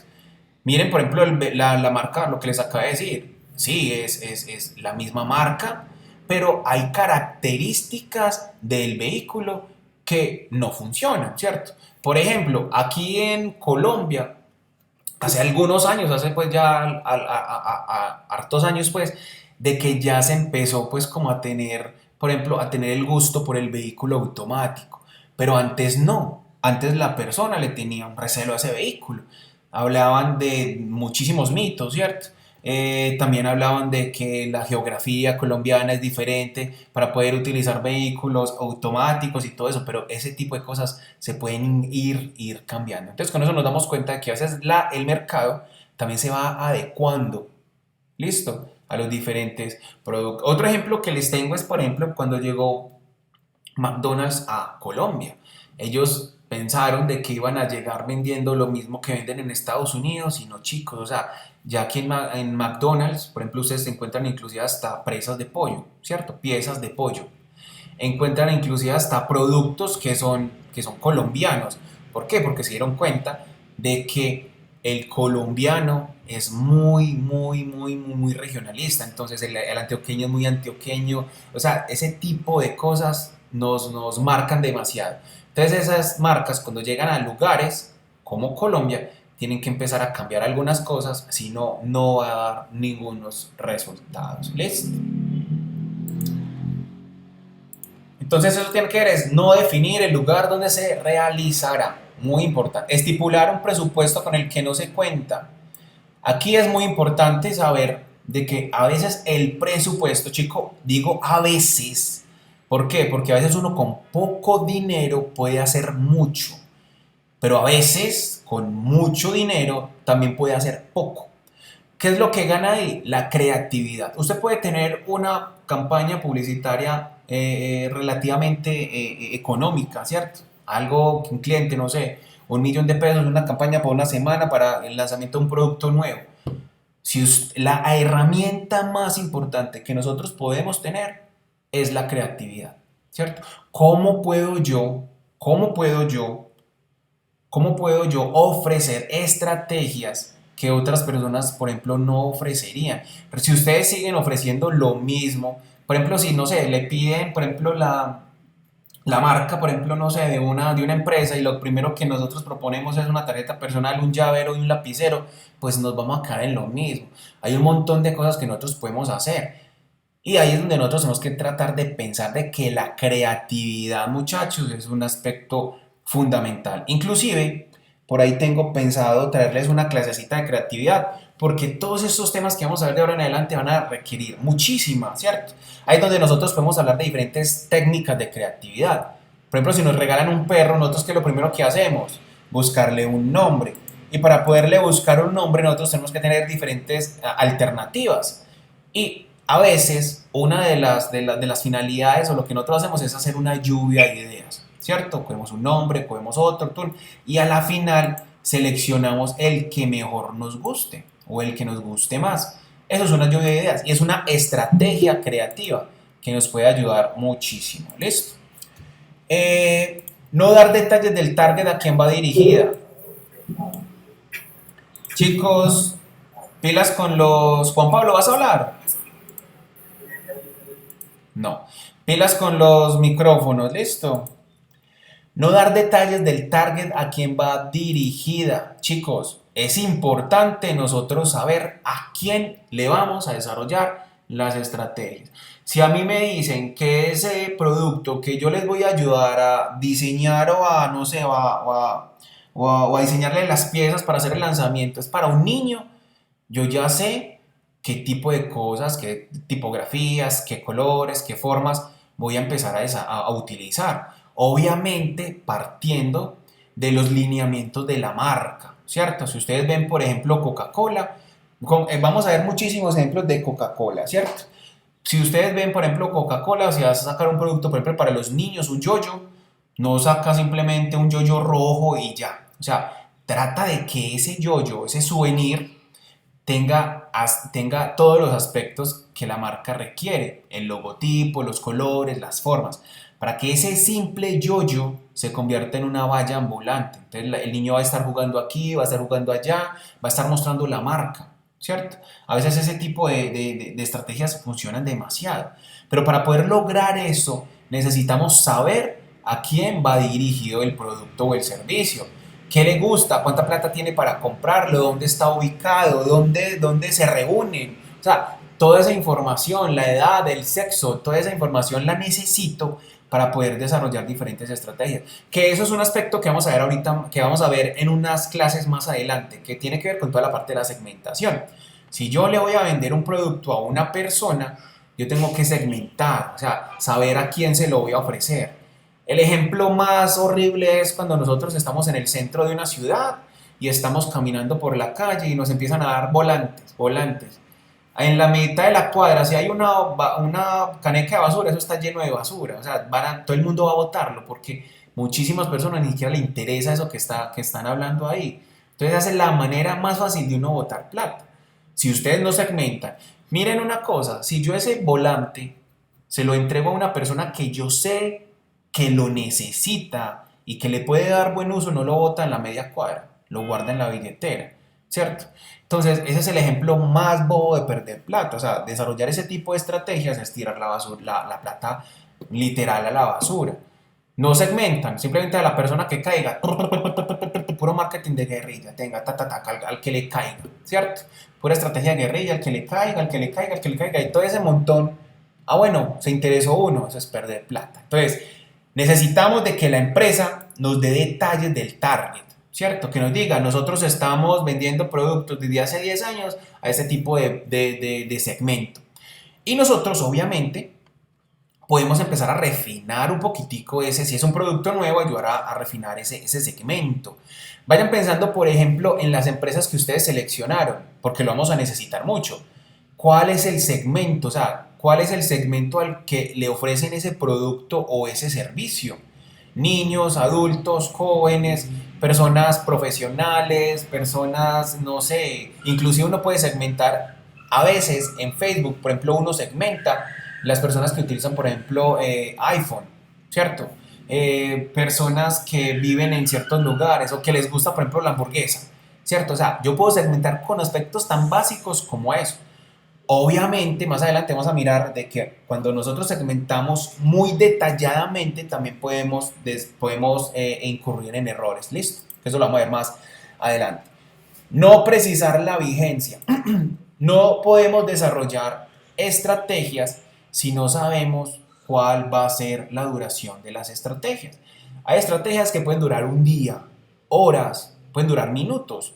Miren, por ejemplo, la marca, lo que les acabo de decir. Sí, es la misma marca, pero hay características del vehículo que no funcionan, ¿cierto? Por ejemplo, aquí en Colombia, hace algunos años, hace pues ya hartos años pues, de que ya se empezó pues como a tener, por ejemplo, a tener el gusto por el vehículo automático, pero antes no, antes la persona le tenía un recelo a ese vehículo, hablaban de muchísimos mitos, ¿cierto? También hablaban de que la geografía colombiana es diferente para poder utilizar vehículos automáticos y todo eso, pero ese tipo de cosas se pueden ir cambiando. Entonces con eso nos damos cuenta de que a veces el mercado también se va adecuando, ¿listo? A los diferentes productos. Otro ejemplo que les tengo es, por ejemplo, cuando llegó McDonald's a Colombia. Ellos pensaron de que iban a llegar vendiendo lo mismo que venden en Estados Unidos y no, chicos, o sea, ya que en McDonald's, por ejemplo, ustedes se encuentran inclusive hasta presas de pollo, ¿cierto? Piezas de pollo. Encuentran inclusive hasta productos que son colombianos. ¿Por qué? Porque se dieron cuenta de que el colombiano es muy, muy, muy, muy, muy regionalista. Entonces el antioqueño es muy antioqueño. O sea, ese tipo de cosas nos marcan demasiado. Entonces esas marcas cuando llegan a lugares como Colombia tienen que empezar a cambiar algunas cosas, si no, no va a dar ningunos resultados. ¿Listo? Entonces eso tiene que ver es no definir el lugar donde se realizará. Muy importante. Estipular un presupuesto con el que no se cuenta. Aquí es muy importante saber de que a veces el presupuesto, chico, digo a veces. ¿Por qué? Porque a veces uno con poco dinero puede hacer mucho, pero a veces con mucho dinero también puede hacer poco. ¿Qué es lo que gana ahí? La creatividad. Usted puede tener una campaña publicitaria relativamente económica, ¿cierto? Algo que un cliente, no sé, 1 millón de pesos, una campaña por una semana para el lanzamiento de un producto nuevo. Si la herramienta más importante que nosotros podemos tener es la creatividad, ¿cierto? Cómo puedo yo ¿Cómo puedo yo ofrecer estrategias que otras personas, por ejemplo, no ofrecerían? Pero si ustedes siguen ofreciendo lo mismo, por ejemplo, si, no sé, le piden, por ejemplo, la marca, por ejemplo, no sé, de una empresa y lo primero que nosotros proponemos es una tarjeta personal, un llavero y un lapicero, pues nos vamos a caer en lo mismo. Hay un montón de cosas que nosotros podemos hacer. Y ahí es donde nosotros tenemos que tratar de pensar de que la creatividad, muchachos, es un aspecto fundamental. Inclusive, por ahí tengo pensado traerles una clasecita de creatividad, porque todos estos temas que vamos a ver de ahora en adelante van a requerir muchísima, ¿cierto? Ahí es donde nosotros podemos hablar de diferentes técnicas de creatividad. Por ejemplo, si nos regalan un perro, nosotros ¿qué es lo primero que hacemos? Buscarle un nombre. Y para poderle buscar un nombre, nosotros tenemos que tener diferentes alternativas. Y a veces, una de las finalidades o lo que nosotros hacemos es hacer una lluvia de ideas, ¿cierto? Cogemos un nombre, cogemos otro, y a la final seleccionamos el que mejor nos guste o el que nos guste más. Eso es una lluvia de ideas y es una estrategia creativa que nos puede ayudar muchísimo. ¿Listo? No dar detalles del target a quien va dirigida. Chicos, pilas con los... Juan Pablo, ¿vas a hablar? No. Pilas con los micrófonos, listo. No dar detalles del target a quien va dirigida. Chicos, es importante nosotros saber a quién le vamos a desarrollar las estrategias. Si a mí me dicen que ese producto que yo les voy a ayudar a diseñar o a, no sé, o a diseñarle las piezas para hacer el lanzamiento es para un niño, yo ya sé qué tipo de cosas, qué tipografías, qué colores, qué formas voy a empezar a utilizar. Obviamente partiendo de los lineamientos de la marca, ¿cierto? Si ustedes ven, por ejemplo, Coca-Cola, Vamos a ver muchísimos ejemplos de Coca-Cola, ¿cierto? Si ustedes ven, por ejemplo, Coca-Cola, si vas a sacar un producto, por ejemplo, para los niños, un yoyo, no saca simplemente un yoyo rojo y ya. O sea, trata de que ese yoyo, ese souvenir, tenga todos los aspectos que la marca requiere, el logotipo, los colores, las formas, para que ese simple yoyo se convierta en una valla ambulante. Entonces el niño va a estar jugando aquí, va a estar jugando allá, va a estar mostrando la marca, ¿cierto? A veces ese tipo de estrategias funcionan demasiado, pero para poder lograr eso necesitamos saber a quién va dirigido el producto o el servicio. ¿Qué le gusta? ¿Cuánta plata tiene para comprarlo? ¿Dónde está ubicado? ¿Dónde se reúnen? O sea, toda esa información, la edad, el sexo, toda esa información la necesito para poder desarrollar diferentes estrategias. Que eso es un aspecto que vamos a ver ahorita, que vamos a ver en unas clases más adelante, que tiene que ver con toda la parte de la segmentación. Si yo le voy a vender un producto a una persona, yo tengo que segmentar, o sea, saber a quién se lo voy a ofrecer. El ejemplo más horrible es cuando nosotros estamos en el centro de una ciudad y estamos caminando por la calle y nos empiezan a dar volantes. En la mitad de la cuadra, si hay una caneca de basura, eso está lleno de basura. O sea, todo el mundo va a botarlo porque muchísimas personas ni siquiera le interesa eso que están hablando ahí. Entonces, esa es la manera más fácil de uno botar plata. Si ustedes no segmentan, miren una cosa, si yo ese volante se lo entrego a una persona que yo sé que lo necesita y que le puede dar buen uso, no lo bota en la media cuadra, lo guarda en la billetera, ¿cierto? Entonces, ese es el ejemplo más bobo de perder plata. O sea, desarrollar ese tipo de estrategias es tirar la basura, la plata literal a la basura. No segmentan, simplemente a la persona que caiga, puro marketing de guerrilla, tenga al que le caiga, ¿cierto? Pura estrategia de guerrilla, al que le caiga, al que le caiga, al que le caiga, y todo ese montón. Ah, bueno, se interesó uno, eso es perder plata. Entonces, necesitamos de que la empresa nos dé detalles del target, ¿cierto? Que nos diga, nosotros estamos vendiendo productos desde hace 10 años a este tipo de segmento. Y nosotros, obviamente, podemos empezar a refinar un poquitico ese, si es un producto nuevo, ayudar a refinar ese segmento. Vayan pensando, por ejemplo, en las empresas que ustedes seleccionaron, porque lo vamos a necesitar mucho. ¿Cuál es el segmento? O sea, ¿cuál es el segmento al que le ofrecen ese producto o ese servicio? Niños, adultos, jóvenes, personas profesionales, personas, no sé, inclusive uno puede segmentar, a veces en Facebook, por ejemplo, uno segmenta las personas que utilizan, por ejemplo, iPhone, ¿cierto? Personas que viven en ciertos lugares o que les gusta, por ejemplo, la hamburguesa, ¿cierto? O sea, yo puedo segmentar con aspectos tan básicos como eso. Obviamente, más adelante vamos a mirar de que cuando nosotros segmentamos muy detalladamente, también podemos incurrir en errores, ¿listo? Eso lo vamos a ver más adelante. No precisar la vigencia. No podemos desarrollar estrategias si no sabemos cuál va a ser la duración de las estrategias. Hay estrategias que pueden durar un día, horas, pueden durar minutos.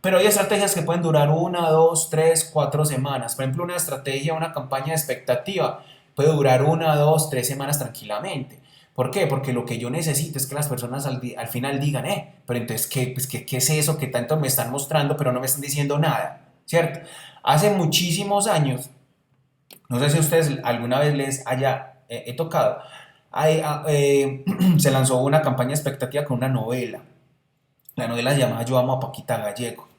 Pero hay estrategias que pueden durar 1, 2, 3, 4 semanas. Por ejemplo, una estrategia, una campaña de expectativa puede durar 1, 2, 3 semanas tranquilamente. ¿Por qué? Porque lo que yo necesito es que las personas al final digan, pero entonces, ¿qué es eso que tanto me están mostrando, pero no me están diciendo nada? ¿Cierto? Hace muchísimos años, no sé si a ustedes alguna vez les haya tocado, se lanzó una campaña de expectativa con una novela. La novela se llama Yo amo a Paquita Gallego.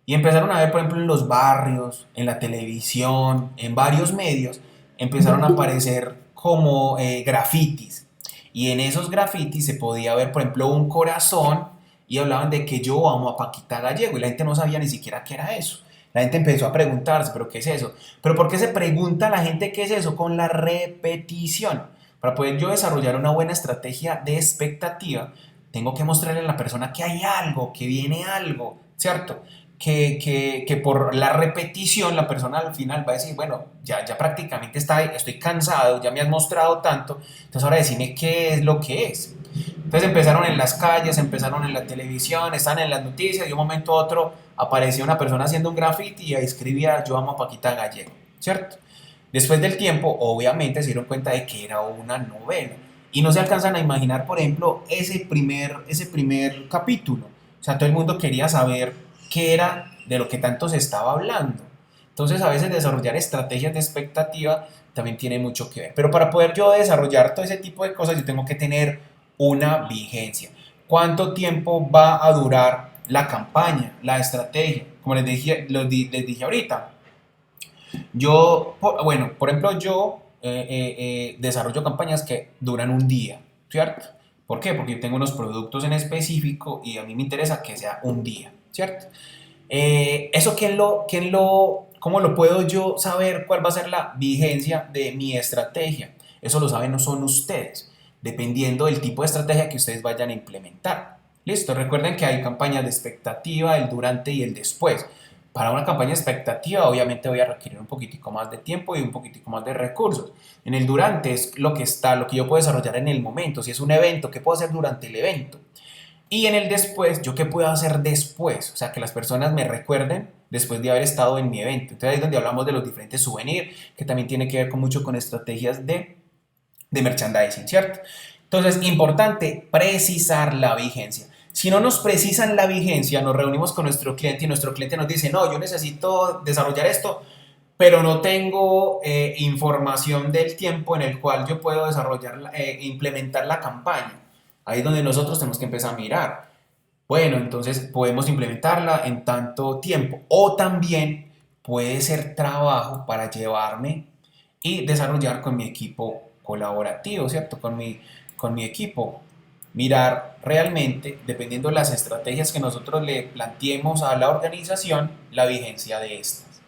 Y empezaron a ver, por ejemplo, en los barrios, en la televisión, en varios medios, empezaron a aparecer como grafitis. Y en esos grafitis se podía ver, por ejemplo, un corazón y hablaban de que yo amo a Paquita Gallego. Y la gente no sabía ni siquiera qué era eso. La gente empezó a preguntarse, ¿pero qué es eso? ¿Pero por qué se pregunta la gente qué es eso? Con la repetición. Para poder yo desarrollar una buena estrategia de expectativa, tengo que mostrarle a la persona que hay algo, que viene algo, ¿cierto? Que por la repetición la persona al final va a decir, bueno, ya prácticamente estoy cansado, ya me has mostrado tanto, entonces ahora decime qué es lo que es. Entonces empezaron en las calles, empezaron en la televisión, están en las noticias y de un momento a otro aparecía una persona haciendo un graffiti y ahí escribía Yo amo a Paquita Gallego, ¿cierto? Después del tiempo, obviamente se dieron cuenta de que era una novela y no se alcanzan a imaginar, por ejemplo, ese primer capítulo. O sea, todo el mundo quería saber qué era de lo que tanto se estaba hablando. Entonces, a veces desarrollar estrategias de expectativa también tiene mucho que ver. Pero para poder yo desarrollar todo ese tipo de cosas, yo tengo que tener una vigencia. ¿Cuánto tiempo va a durar la campaña, la estrategia? Como les dije ahorita, bueno, por ejemplo, yo desarrollo campañas que duran un día, ¿cierto? ¿Por qué? Porque yo tengo unos productos en específico y a mí me interesa que sea un día, ¿cierto? Eso, ¿cómo lo puedo yo saber cuál va a ser la vigencia de mi estrategia? Eso lo saben no son ustedes, dependiendo del tipo de estrategia que ustedes vayan a implementar. Listo, recuerden que hay campañas de expectativa, el durante y el después. Para una campaña de expectativa, obviamente voy a requerir un poquitico más de tiempo y un poquitico más de recursos. En el durante es lo que yo puedo desarrollar en el momento. Si es un evento, ¿qué puedo hacer durante el evento? Y en el después, ¿yo qué puedo hacer después? O sea, que las personas me recuerden después de haber estado en mi evento. Entonces ahí es donde hablamos de los diferentes souvenirs, que también tiene que ver mucho con estrategias de merchandising, ¿cierto? Entonces, importante precisar la vigencia. Si no nos precisan la vigencia, nos reunimos con nuestro cliente y nuestro cliente nos dice, no, yo necesito desarrollar esto, pero no tengo información del tiempo en el cual yo puedo desarrollar, implementar la campaña. Ahí es donde nosotros tenemos que empezar a mirar. Bueno, entonces podemos implementarla en tanto tiempo. O también puede ser trabajo para llevarme y desarrollar con mi equipo colaborativo, ¿cierto? Con mi equipo. Mirar realmente, dependiendo de las estrategias que nosotros le planteemos a la organización, la vigencia de estas.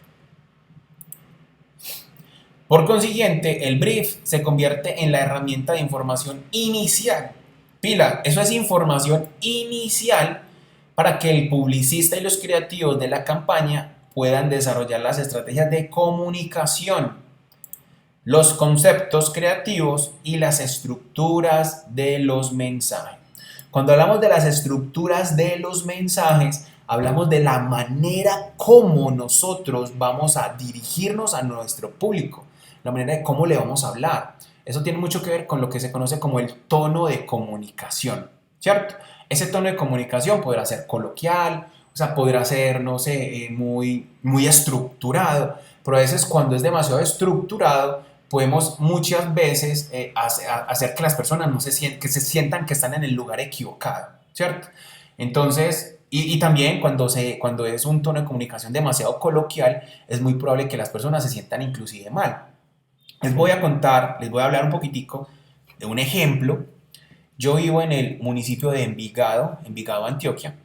Por consiguiente, el brief se convierte en la herramienta de información inicial. Pila, eso es información inicial para que el publicista y los creativos de la campaña puedan desarrollar las estrategias de comunicación, los conceptos creativos y las estructuras de los mensajes. Cuando hablamos de las estructuras de los mensajes, hablamos de la manera como nosotros vamos a dirigirnos a nuestro público, la manera de cómo le vamos a hablar. Eso tiene mucho que ver con lo que se conoce como el tono de comunicación, ¿cierto? Ese tono de comunicación podrá ser coloquial, o sea, podrá ser, no sé, muy estructurado, pero a veces cuando es demasiado estructurado, podemos muchas veces hacer que las personas que se sientan que están en el lugar equivocado, ¿cierto? Entonces, y también cuando es un tono de comunicación demasiado coloquial, es muy probable que las personas se sientan inclusive mal. Les voy a hablar un poquitico de un ejemplo. Yo vivo en el municipio de Envigado, Antioquia,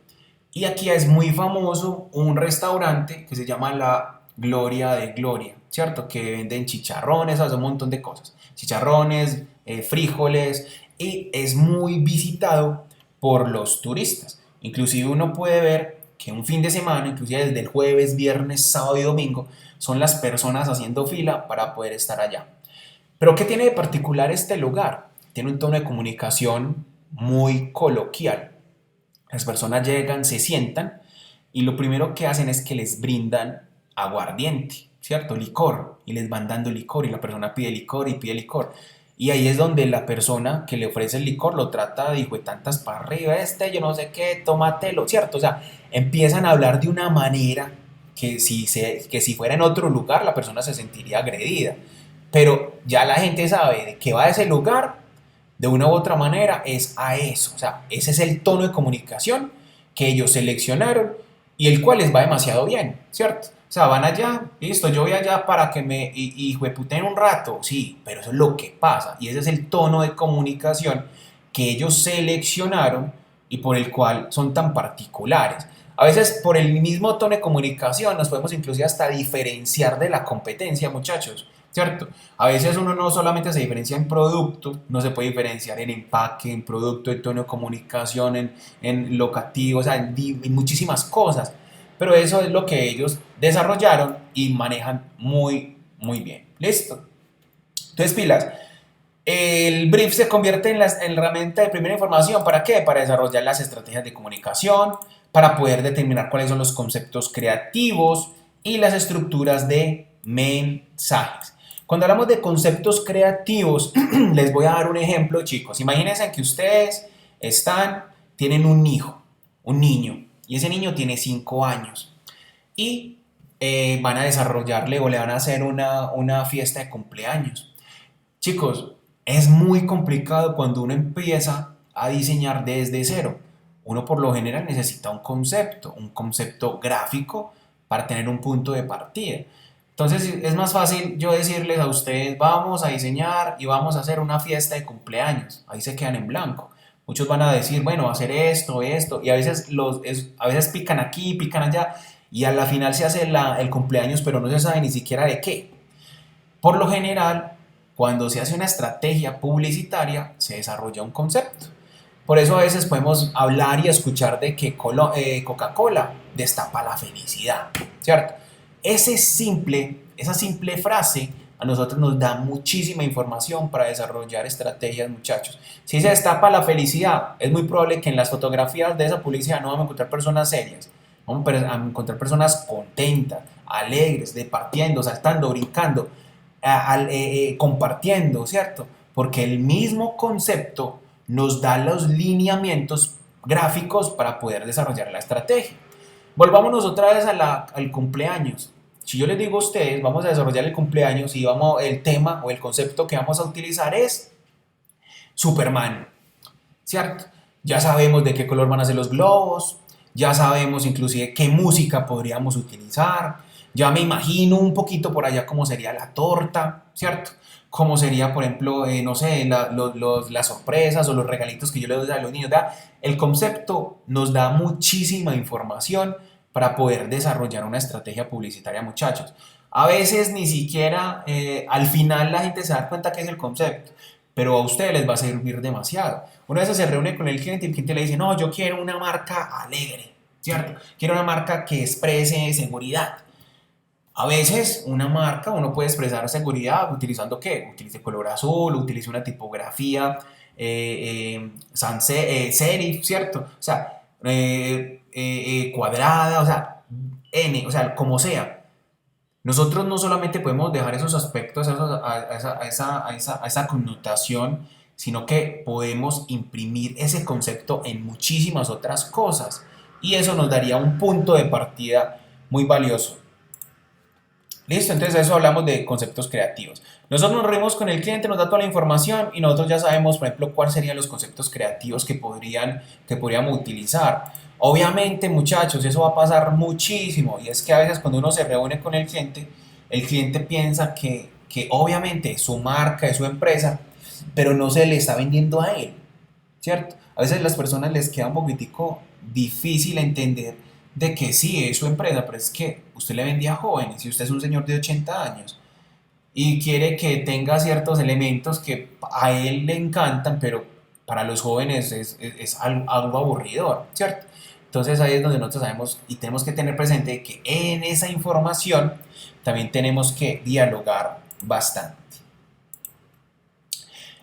y aquí es muy famoso un restaurante que se llama La Gloria de Gloria, ¿cierto? Que venden chicharrones, hace un montón de cosas. Chicharrones, frijoles, y es muy visitado por los turistas. Inclusive uno puede ver que un fin de semana, inclusive desde el jueves, viernes, sábado y domingo, son las personas haciendo fila para poder estar allá. Pero ¿qué tiene de particular este lugar? Tiene un tono de comunicación muy coloquial. Las personas llegan, se sientan y lo primero que hacen es que les brindan aguardiente, ¿cierto? Licor, y les van dando licor y la persona pide licor y pide licor. Y ahí es donde la persona que le ofrece el licor lo trata de hijo de tantas para arriba, yo no sé qué, tómatelo, ¿cierto? O sea, empiezan a hablar de una manera que si fuera en otro lugar la persona se sentiría agredida. Pero ya la gente sabe de que va a ese lugar, de una u otra manera, es a eso. O sea, ese es el tono de comunicación que ellos seleccionaron y el cual les va demasiado bien, ¿cierto? O sea, van allá, listo, yo voy allá para que me hijueputen un rato, sí, pero eso es lo que pasa. Y ese es el tono de comunicación que ellos seleccionaron y por el cual son tan particulares. A veces por el mismo tono de comunicación nos podemos inclusive hasta diferenciar de la competencia, muchachos, ¿cierto? A veces uno no solamente se diferencia en producto, no se puede diferenciar en empaque, en producto, en tono de comunicación, en locativo, o sea, en muchísimas cosas. Pero eso es lo que ellos desarrollaron y manejan muy, muy bien. ¿Listo? Entonces, pilas. El brief se convierte en la herramienta de primera información. ¿Para qué? Para desarrollar las estrategias de comunicación, para poder determinar cuáles son los conceptos creativos y las estructuras de mensajes. Cuando hablamos de conceptos creativos, les voy a dar un ejemplo, chicos. Imagínense que ustedes tienen un hijo, un niño, y ese niño tiene 5 años y van a desarrollarle o le van a hacer una fiesta de cumpleaños. Chicos, es muy complicado cuando uno empieza a diseñar desde cero. Uno por lo general necesita un concepto gráfico para tener un punto de partida. Entonces es más fácil yo decirles a ustedes, vamos a diseñar y vamos a hacer una fiesta de cumpleaños. Ahí se quedan en blanco. Muchos van a decir, bueno, hacer esto, y a veces, a veces pican aquí, pican allá, y a la final se hace el cumpleaños, pero no se sabe ni siquiera de qué. Por lo general, cuando se hace una estrategia publicitaria, se desarrolla un concepto. Por eso a veces podemos hablar y escuchar de que Coca-Cola destapa la felicidad, ¿cierto? Esa simple frase a nosotros nos da muchísima información para desarrollar estrategias, muchachos. Si se destapa la felicidad, es muy probable que en las fotografías de esa publicidad no vamos a encontrar personas serias, vamos a encontrar personas contentas, alegres, departiendo, saltando, brincando, compartiendo, ¿cierto? Porque el mismo concepto nos da los lineamientos gráficos para poder desarrollar la estrategia. Volvámonos otra vez al cumpleaños. Si yo les digo a ustedes, vamos a desarrollar el cumpleaños y el tema o el concepto que vamos a utilizar es Superman, ¿cierto? Ya sabemos de qué color van a ser los globos, ya sabemos inclusive qué música podríamos utilizar, ya me imagino un poquito por allá cómo sería la torta, ¿cierto? Cómo sería, por ejemplo, no sé, las sorpresas o los regalitos que yo le doy a los niños. El concepto nos da muchísima información para poder desarrollar una estrategia publicitaria, muchachos. A veces ni siquiera al final la gente se da cuenta que es el concepto, pero a ustedes les va a servir demasiado. Una vez se reúne con el cliente y el cliente le dice, no, yo quiero una marca alegre, ¿cierto? Quiero una marca que exprese seguridad. A veces una marca, uno puede expresar seguridad utilizando ¿qué? Utilice color azul, utilice una tipografía sans serif, ¿cierto? O sea, cuadrada, o sea, N, o sea, como sea. Nosotros no solamente podemos dejar esos aspectos a esa connotación, sino que podemos imprimir ese concepto en muchísimas otras cosas. Y eso nos daría un punto de partida muy valioso. Listo, entonces a eso hablamos de conceptos creativos. Nosotros nos reunimos con el cliente, nos da toda la información y nosotros ya sabemos, por ejemplo, cuáles serían los conceptos creativos que podríamos utilizar. Obviamente, muchachos, eso va a pasar muchísimo y es que a veces cuando uno se reúne con el cliente piensa que obviamente es su marca, es su empresa, pero no se le está vendiendo a él, ¿cierto? A veces a las personas les queda un poquitico difícil entender de que sí es su empresa, pero es que usted le vendía a jóvenes y usted es un señor de 80 años y quiere que tenga ciertos elementos que a él le encantan, pero para los jóvenes es algo aburridor, ¿cierto? Entonces ahí es donde nosotros sabemos y tenemos que tener presente que en esa información también tenemos que dialogar bastante.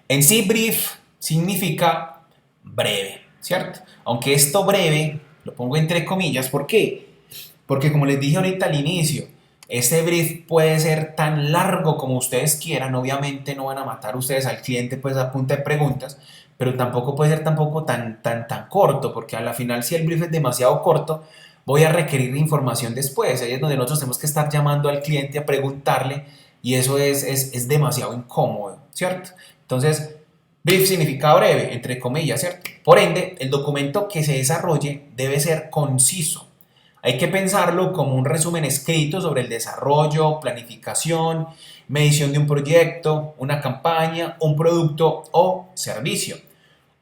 En sí, brief significa breve, ¿cierto? Aunque esto breve lo pongo entre comillas, ¿por qué? Porque como les dije ahorita al inicio, este brief puede ser tan largo como ustedes quieran, obviamente no van a matar ustedes al cliente pues a punta de preguntas, pero tampoco puede ser tampoco tan corto, porque a la final si el brief es demasiado corto, voy a requerir información después, ahí es donde nosotros tenemos que estar llamando al cliente a preguntarle y eso es demasiado incómodo, ¿cierto? Entonces, brief significa breve, entre comillas, ¿cierto? Por ende, el documento que se desarrolle debe ser conciso. Hay que pensarlo como un resumen escrito sobre el desarrollo, planificación, medición de un proyecto, una campaña, un producto o servicio.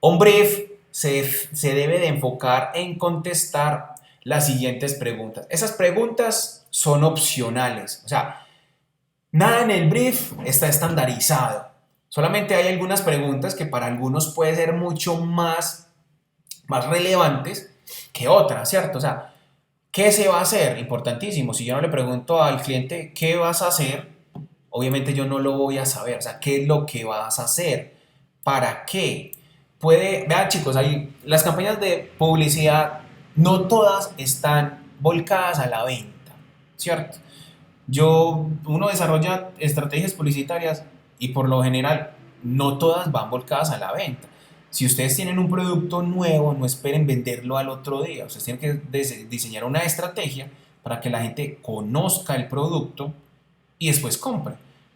Un brief se debe de enfocar en contestar las siguientes preguntas. Esas preguntas son opcionales, o sea, nada en el brief está estandarizado. Solamente hay algunas preguntas que para algunos pueden ser mucho más relevantes que otras, ¿cierto? O sea, ¿qué se va a hacer? Importantísimo. Si yo no le pregunto al cliente qué vas a hacer, obviamente yo no lo voy a saber. O sea, ¿qué es lo que vas a hacer? ¿Para qué? Vean chicos, las campañas de publicidad no todas están volcadas a la venta, ¿cierto? Uno desarrolla estrategias publicitarias y por lo general no todas van volcadas a la venta. Si ustedes tienen un producto nuevo, no esperen venderlo al otro día. Ustedes tienen que diseñar una estrategia para que la gente conozca el producto y después compre.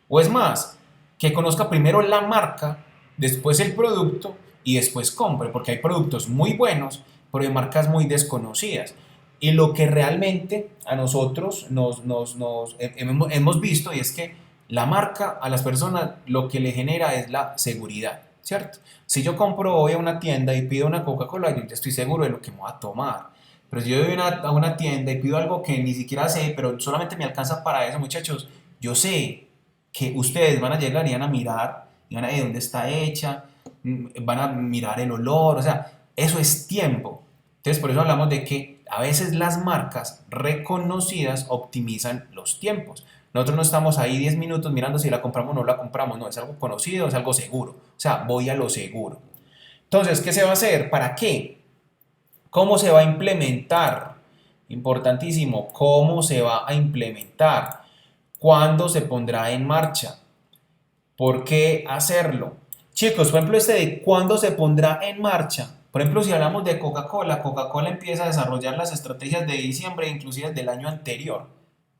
O es más, que conozca primero la marca, después el producto y después compre, porque hay productos muy buenos, pero de marcas muy desconocidas. Y lo que realmente a nosotros hemos visto y es que la marca a las personas lo que le genera es la seguridad, ¿cierto? Si yo compro hoy a una tienda y pido una Coca-Cola, yo ya estoy seguro de lo que me voy a tomar. Pero si yo voy a una tienda y pido algo que ni siquiera sé, pero solamente me alcanza para eso, muchachos, yo sé que ustedes van a llegar y van a mirar, y van a ver dónde está hecha, van a mirar el olor, o sea, eso es tiempo. Entonces, por eso hablamos de que a veces las marcas reconocidas optimizan los tiempos. Nosotros no estamos ahí 10 minutos mirando si la compramos o no la compramos, no, es algo conocido, es algo seguro. O sea, voy a lo seguro. Entonces, ¿qué se va a hacer? ¿Para qué? ¿Cómo se va a implementar? Importantísimo, ¿cómo se va a implementar? ¿Cuándo se pondrá en marcha? ¿Por qué hacerlo? Chicos, por ejemplo, este de cuándo se pondrá en marcha. Por ejemplo, si hablamos de Coca-Cola, Coca-Cola empieza a desarrollar las estrategias de diciembre, inclusive del año anterior,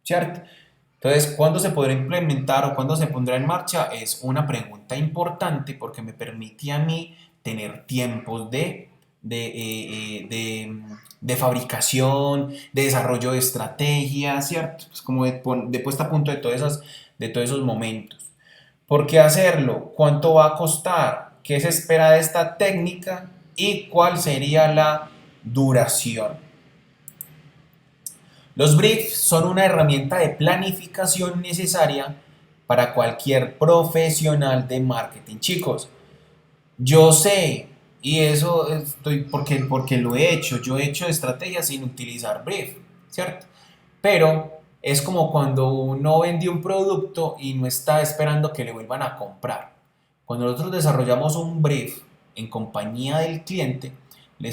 ¿cierto? Entonces, ¿cuándo se podrá implementar o cuándo se pondrá en marcha? Es una pregunta importante porque me permite a mí tener tiempos de fabricación, de desarrollo de estrategias, ¿cierto? Pues como de puesta a punto de todos esos momentos. ¿Por qué hacerlo? ¿Cuánto va a costar? ¿Qué se espera de esta técnica? ¿Y cuál sería la duración? Los briefs son una herramienta de planificación necesaria para cualquier profesional de marketing. Chicos, yo sé, y eso estoy porque lo he hecho, yo he hecho estrategias sin utilizar brief, ¿cierto? Pero es como cuando uno vende un producto y no está esperando que le vuelvan a comprar. Cuando nosotros desarrollamos un brief en compañía del cliente, de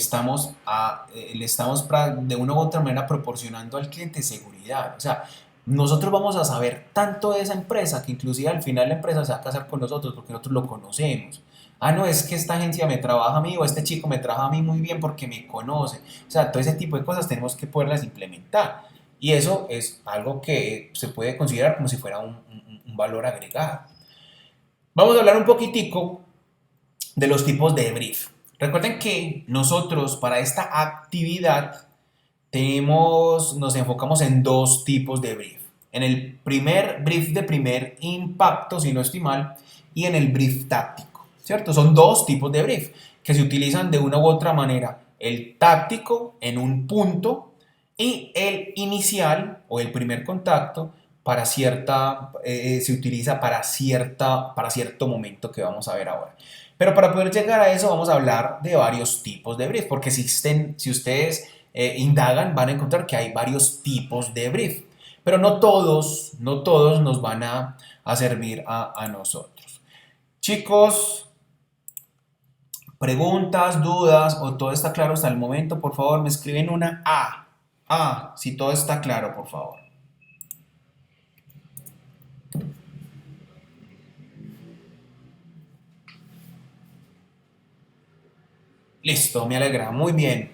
una u otra manera proporcionando al cliente seguridad. O sea, nosotros vamos a saber tanto de esa empresa que inclusive al final la empresa se va a casar con nosotros porque nosotros lo conocemos. Ah, no, es que esta agencia me trabaja a mí o este chico me trabaja a mí muy bien porque me conoce. O sea, todo ese tipo de cosas tenemos que poderlas implementar. Y eso es algo que se puede considerar como si fuera un valor agregado. Vamos a hablar un poquitico de los tipos de brief. Recuerden que nosotros para esta actividad nos enfocamos en dos tipos de brief. En el primer brief de primer impacto, si no estoy mal, y en el brief táctico, ¿cierto? Son dos tipos de brief que se utilizan de una u otra manera. El táctico en un punto y el inicial o el primer contacto se utiliza para cierto momento que vamos a ver ahora. Pero para poder llegar a eso vamos a hablar de varios tipos de brief, porque si ustedes indagan van a encontrar que hay varios tipos de brief, pero no todos nos van a servir a nosotros. Chicos, preguntas, dudas o todo está claro hasta el momento, por favor me escriben una A. Si todo está claro, por favor. Listo, me alegra, muy bien.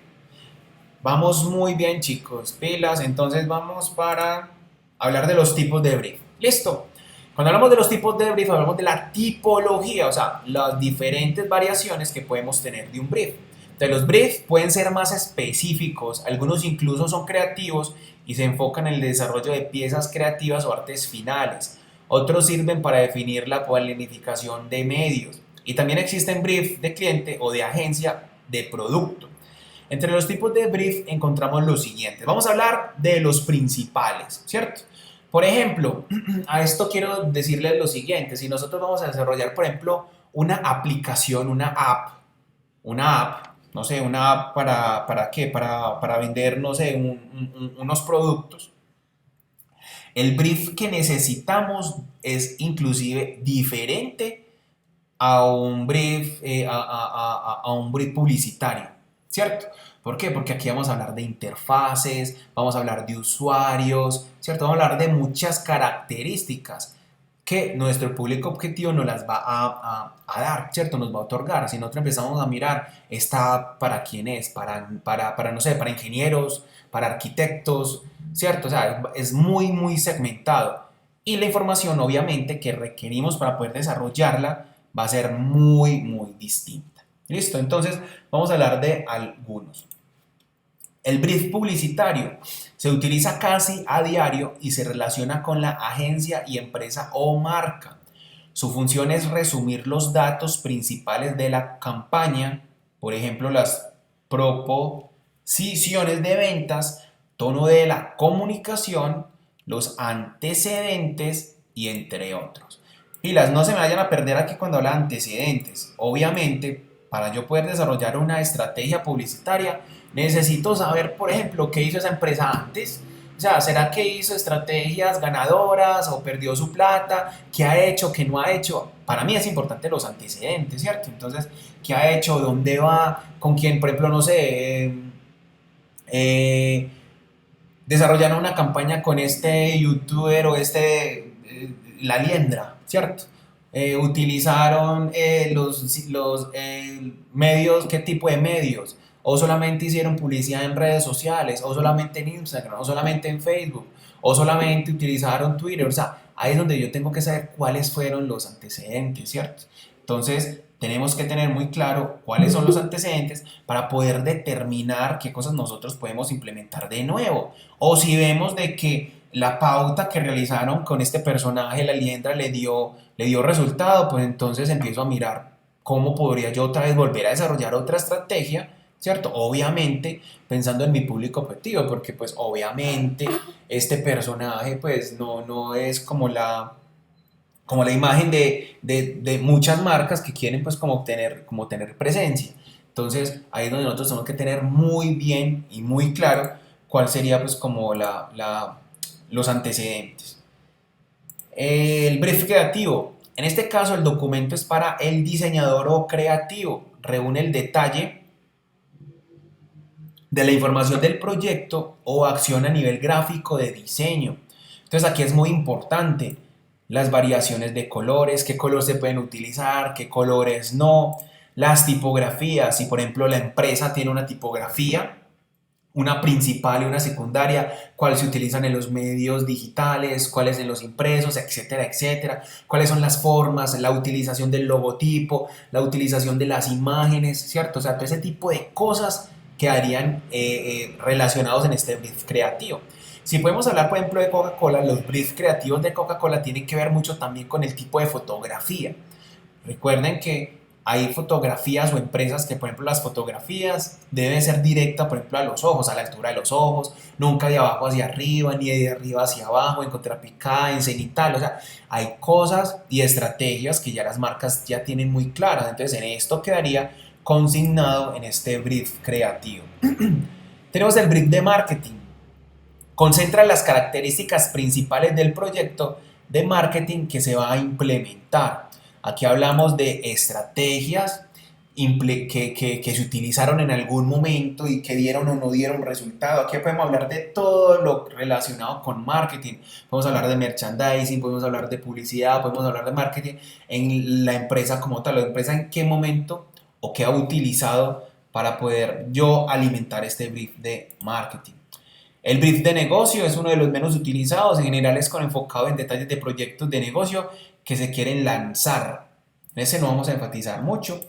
Vamos muy bien, chicos, pilas. Entonces vamos para hablar de los tipos de brief. Listo. Cuando hablamos de los tipos de brief, hablamos de la tipología, o sea, las diferentes variaciones que podemos tener de un brief. Entonces, los briefs pueden ser más específicos, algunos incluso son creativos y se enfocan en el desarrollo de piezas creativas o artes finales. Otros sirven para definir la planificación de medios. Y también existen briefs de cliente o de agencia de producto. Entre los tipos de brief encontramos los siguientes. Vamos a hablar de los principales, ¿cierto? Por ejemplo, a esto quiero decirles lo siguiente. Si nosotros vamos a desarrollar, por ejemplo, una aplicación, una app, no sé, una app ¿para qué? Para vender, no sé, unos productos. El brief que necesitamos es inclusive diferente a un brief, a un brief publicitario, ¿cierto? ¿Por qué? Porque aquí vamos a hablar de interfaces, vamos a hablar de usuarios, ¿cierto? Vamos a hablar de muchas características que nuestro público objetivo nos las va a dar, ¿cierto? Nos va a otorgar. Si nosotros empezamos a mirar, ¿esta para quién es? No sé, para ingenieros, para arquitectos, ¿cierto? O sea, es muy, muy segmentado. Y la información, obviamente, que requerimos para poder desarrollarla va a ser muy, muy distinta. ¿Listo? Entonces, vamos a hablar de algunos. El brief publicitario se utiliza casi a diario y se relaciona con la agencia y empresa o marca. Su función es resumir los datos principales de la campaña, por ejemplo, las proposiciones de ventas, tono de la comunicación, los antecedentes y entre otros. Pilas, no se me vayan a perder aquí cuando habla de antecedentes. Obviamente, para yo poder desarrollar una estrategia publicitaria, necesito saber, por ejemplo, qué hizo esa empresa antes. O sea, ¿será que hizo estrategias ganadoras o perdió su plata? ¿Qué ha hecho? ¿Qué no ha hecho? Para mí es importante los antecedentes, ¿cierto? Entonces, ¿qué ha hecho? ¿Dónde va? ¿Con quién? Por ejemplo, no sé, eh, desarrollaron una campaña con este youtuber o La Liendra, ¿cierto? Utilizaron los medios, ¿qué tipo de medios? O solamente hicieron publicidad en redes sociales, o solamente en Instagram, o solamente en Facebook, o solamente utilizaron Twitter. O sea, ahí es donde yo tengo que saber cuáles fueron los antecedentes, ¿cierto? Entonces, tenemos que tener muy claro cuáles son los antecedentes para poder determinar qué cosas nosotros podemos implementar de nuevo. O si vemos de que la pauta que realizaron con este personaje, la Liendra, le dio resultado, pues entonces empiezo a mirar cómo podría yo otra vez volver a desarrollar otra estrategia, ¿cierto? Obviamente pensando en mi público objetivo, porque pues obviamente este personaje pues no es como la imagen de muchas marcas que quieren pues como tener presencia. Entonces ahí es donde nosotros tenemos que tener muy bien y muy claro cuál sería pues como los antecedentes. El brief creativo. En este caso el documento es para el diseñador o creativo. Reúne el detalle de la información del proyecto o acción a nivel gráfico de diseño. Entonces aquí es muy importante las variaciones de colores, qué colores se pueden utilizar, qué colores no, las tipografías, si por ejemplo la empresa tiene una tipografía, una principal y una secundaria, cuáles se utilizan en los medios digitales, cuáles en los impresos, etcétera, etcétera, cuáles son las formas, la utilización del logotipo, la utilización de las imágenes, ¿cierto? O sea, todo ese tipo de cosas quedarían relacionados en este brief creativo. Si podemos hablar, por ejemplo, de Coca-Cola, los briefs creativos de Coca-Cola tienen que ver mucho también con el tipo de fotografía. Recuerden que hay fotografías o empresas que, por ejemplo, las fotografías deben ser directas, por ejemplo, a los ojos, a la altura de los ojos, nunca de abajo hacia arriba, ni de arriba hacia abajo, en contrapicada, en cenital. O sea, hay cosas y estrategias que ya las marcas ya tienen muy claras. Entonces, en esto quedaría consignado en este brief creativo. Tenemos el brief de marketing. Concentra las características principales del proyecto de marketing que se va a implementar. Aquí hablamos de estrategias que se utilizaron en algún momento y que dieron o no dieron resultado. Aquí podemos hablar de todo lo relacionado con marketing. Podemos hablar de merchandising, podemos hablar de publicidad, podemos hablar de marketing en la empresa como tal. La empresa en qué momento o qué ha utilizado para poder yo alimentar este brief de marketing. El brief de negocio es uno de los menos utilizados, en general es enfocado en detalles de proyectos de negocio que se quieren lanzar. En ese no vamos a enfatizar mucho.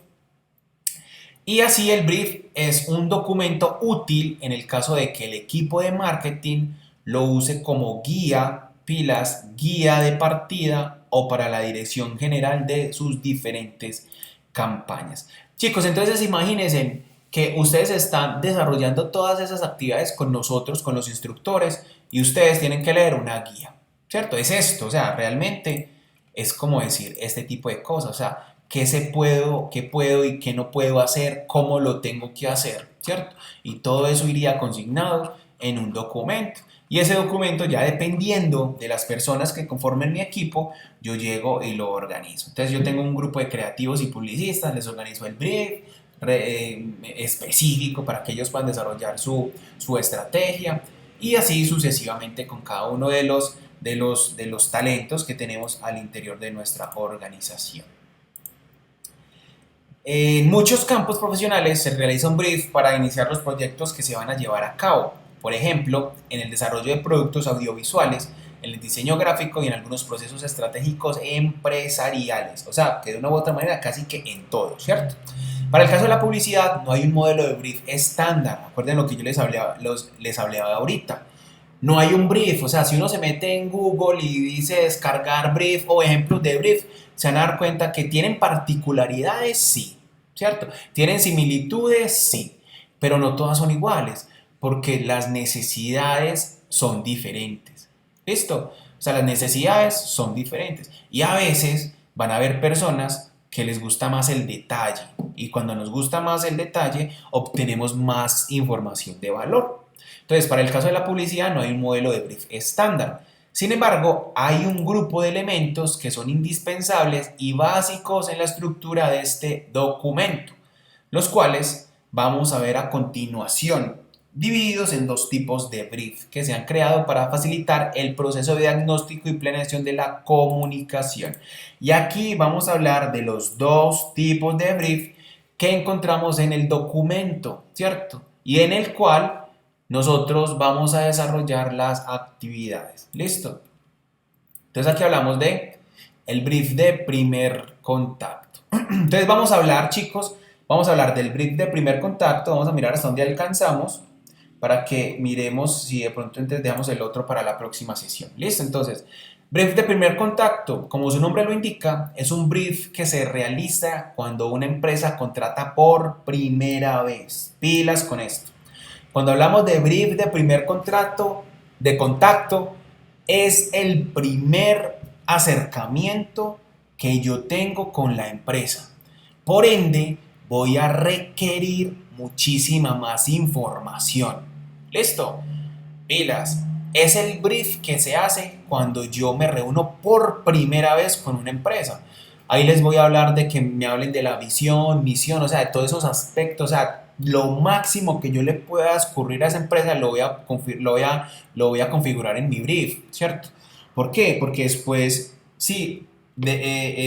Y así el brief es un documento útil en el caso de que el equipo de marketing lo use como guía, pilas, guía de partida o para la dirección general de sus diferentes campañas. Chicos, entonces imagínense que ustedes están desarrollando todas esas actividades con nosotros, con los instructores, y ustedes tienen que leer una guía, ¿cierto? Es esto, o sea, realmente es como decir este tipo de cosas, o sea, qué puedo y qué no puedo hacer, cómo lo tengo que hacer, ¿cierto? Y todo eso iría consignado en un documento. Y ese documento, ya dependiendo de las personas que conformen mi equipo, yo llego y lo organizo. Entonces yo tengo un grupo de creativos y publicistas, les organizo el brief específico para que ellos puedan desarrollar su estrategia y así sucesivamente con cada uno de los talentos que tenemos al interior de nuestra organización. En muchos campos profesionales se realiza un brief para iniciar los proyectos que se van a llevar a cabo. Por ejemplo, en el desarrollo de productos audiovisuales, en el diseño gráfico y en algunos procesos estratégicos empresariales. O sea, que de una u otra manera casi que en todo, ¿cierto? Para el caso de la publicidad, no hay un modelo de brief estándar. Acuerden lo que yo les hablaba ahorita. No hay un brief, o sea, si uno se mete en Google y dice descargar brief o ejemplos de brief, se van a dar cuenta que tienen particularidades, sí, ¿cierto? Tienen similitudes, sí, pero no todas son iguales, porque las necesidades son diferentes. ¿Listo? O sea, las necesidades son diferentes. Y a veces van a haber personas que les gusta más el detalle. Y cuando nos gusta más el detalle, obtenemos más información de valor. Entonces, para el caso de la publicidad no hay un modelo de brief estándar. Sin embargo, hay un grupo de elementos que son indispensables y básicos en la estructura de este documento, los cuales vamos a ver a continuación, divididos en dos tipos de brief que se han creado para facilitar el proceso de diagnóstico y planeación de la comunicación. Y aquí vamos a hablar de los dos tipos de brief que encontramos en el documento, ¿cierto? Y en el cual nosotros vamos a desarrollar las actividades. ¿Listo? Entonces aquí hablamos de el brief de primer contacto. Entonces vamos a hablar, chicos, vamos a hablar del brief de primer contacto. Vamos a mirar hasta dónde alcanzamos para que miremos si de pronto dejamos el otro para la próxima sesión. ¿Listo? Entonces, brief de primer contacto, como su nombre lo indica, es un brief que se realiza cuando una empresa contrata por primera vez. Pilas con esto. Cuando hablamos de brief de primer contrato, de contacto, es el primer acercamiento que yo tengo con la empresa. Por ende, voy a requerir muchísima más información. ¿Listo? Pilas. Es el brief que se hace cuando yo me reúno por primera vez con una empresa. Ahí les voy a hablar de que me hablen de la visión, misión, o sea, de todos esos aspectos, o sea, lo máximo que yo le pueda escurrir a esa empresa lo voy a configurar en mi brief, ¿cierto? ¿Por qué? Porque después, si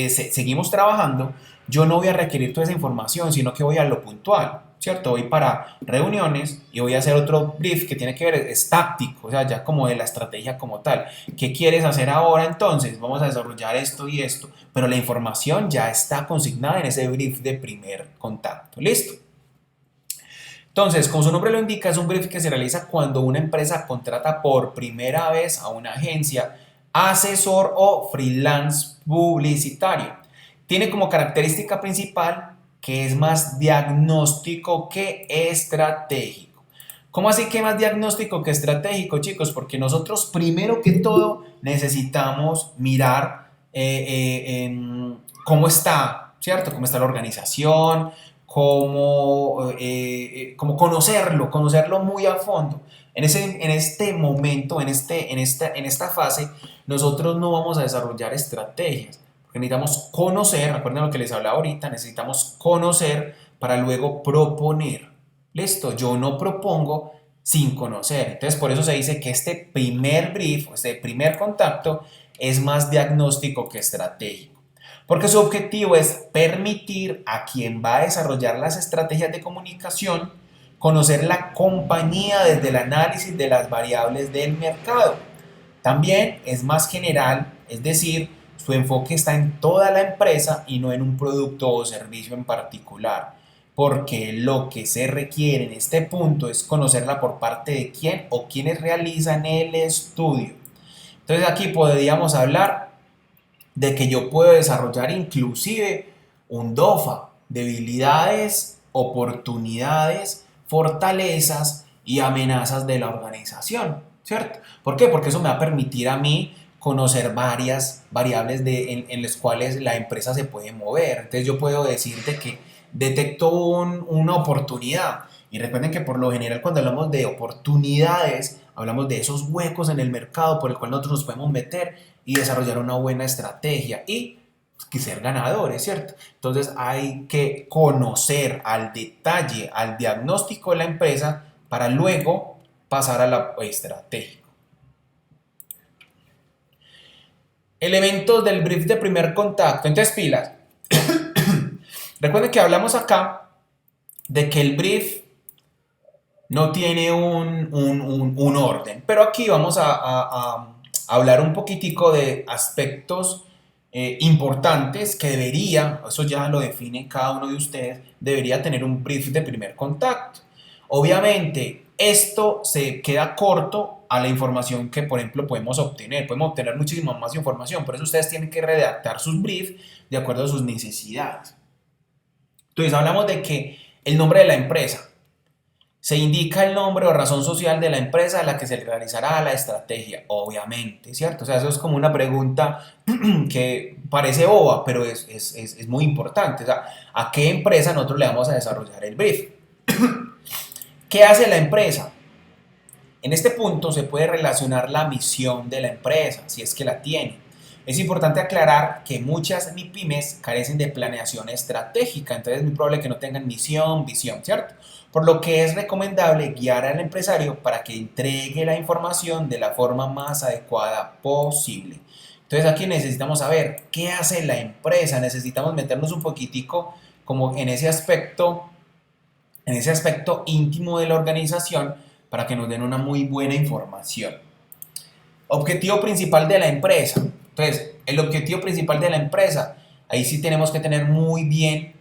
seguimos trabajando, yo no voy a requerir toda esa información, sino que voy a lo puntual, ¿cierto? Voy para reuniones y voy a hacer otro brief que tiene que ver, es táctico, o sea, ya como de la estrategia como tal. ¿Qué quieres hacer ahora entonces? Vamos a desarrollar esto y esto, pero la información ya está consignada en ese brief de primer contacto, ¿listo? Entonces, como su nombre lo indica, es un brief que se realiza cuando una empresa contrata por primera vez a una agencia, asesor o freelance publicitario. Tiene como característica principal que es más diagnóstico que estratégico. ¿Cómo así que más diagnóstico que estratégico, chicos? Porque nosotros primero que todo necesitamos mirar cómo está, ¿cierto? Cómo está la organización, cómo conocerlo muy a fondo. En este momento, en esta fase, nosotros no vamos a desarrollar estrategias, porque necesitamos conocer, recuerden lo que les hablaba ahorita, necesitamos conocer para luego proponer. ¿Listo? Yo no propongo sin conocer. Entonces, por eso se dice que este primer brief, este primer contacto, es más diagnóstico que estratégico. Porque su objetivo es permitir a quien va a desarrollar las estrategias de comunicación conocer la compañía desde el análisis de las variables del mercado. También es más general, es decir, su enfoque está en toda la empresa y no en un producto o servicio en particular, porque lo que se requiere en este punto es conocerla por parte de quién o quienes realizan el estudio. Entonces aquí podríamos hablar de que yo puedo desarrollar inclusive un DOFA, debilidades, oportunidades, fortalezas y amenazas de la organización, ¿cierto? ¿Por qué? Porque eso me va a permitir a mí conocer varias variables en las cuales la empresa se puede mover. Entonces yo puedo decirte que detecto una oportunidad. Y recuerden que por lo general cuando hablamos de oportunidades, hablamos de esos huecos en el mercado por el cual nosotros nos podemos meter y desarrollar una buena estrategia y ser ganadores, ¿cierto? Entonces hay que conocer al detalle, al diagnóstico de la empresa para luego pasar a la estrategia. Elementos del brief de primer contacto. Entonces, pilas. Recuerden que hablamos acá de que el brief no tiene un orden, pero aquí vamos a hablar un poquitico de aspectos importantes que debería, eso ya lo define cada uno de ustedes, debería tener un brief de primer contacto. Obviamente, esto se queda corto a la información que, por ejemplo, podemos obtener muchísima más información, por eso ustedes tienen que redactar sus briefs de acuerdo a sus necesidades. Entonces, hablamos de que el nombre de la empresa. Se indica el nombre o razón social de la empresa a la que se realizará la estrategia, obviamente, ¿cierto? O sea, eso es como una pregunta que parece boba, pero es muy importante. O sea, ¿a qué empresa nosotros le vamos a desarrollar el brief? ¿Qué hace la empresa? En este punto se puede relacionar la misión de la empresa, si es que la tiene. Es importante aclarar que muchas MIPYMES carecen de planeación estratégica, entonces es muy probable que no tengan misión, visión, ¿cierto? Por lo que es recomendable guiar al empresario para que entregue la información de la forma más adecuada posible. Entonces aquí necesitamos saber qué hace la empresa, necesitamos meternos un poquitico como en ese aspecto íntimo de la organización para que nos den una muy buena información. Objetivo principal de la empresa. Entonces, el objetivo principal de la empresa, ahí sí tenemos que tener muy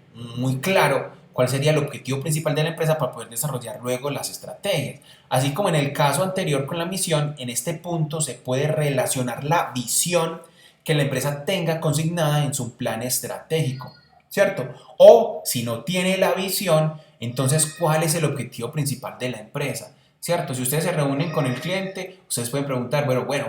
claro cuál sería el objetivo principal de la empresa para poder desarrollar luego las estrategias. Así como en el caso anterior con la misión, en este punto se puede relacionar la visión que la empresa tenga consignada en su plan estratégico, ¿cierto? O si no tiene la visión, entonces, ¿cuál es el objetivo principal de la empresa? ¿Cierto? Si ustedes se reúnen con el cliente, ustedes pueden preguntar,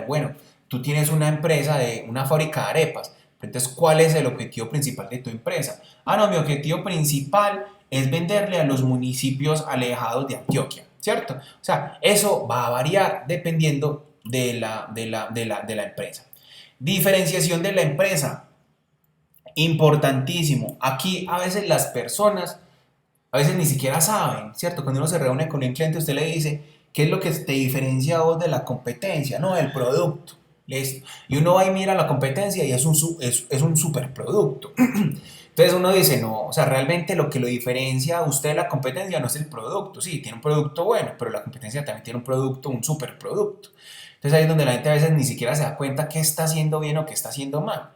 bueno, tú tienes una empresa de una fábrica de arepas, entonces, ¿cuál es el objetivo principal de tu empresa? No, mi objetivo principal es venderle a los municipios alejados de Antioquia, ¿cierto? O sea, eso va a variar dependiendo de la empresa. Diferenciación de la empresa, importantísimo. Aquí a veces las personas a veces ni siquiera saben, ¿cierto? Cuando uno se reúne con un cliente, usted le dice, ¿qué es lo que te diferencia a vos de la competencia? No, el producto. ¿Listo? Y uno va y mira la competencia y es un superproducto. Entonces uno dice, no, o sea, realmente lo que lo diferencia a usted de la competencia no es el producto. Sí, tiene un producto bueno, pero la competencia también tiene un producto, un superproducto. Entonces ahí es donde la gente a veces ni siquiera se da cuenta qué está haciendo bien o qué está haciendo mal.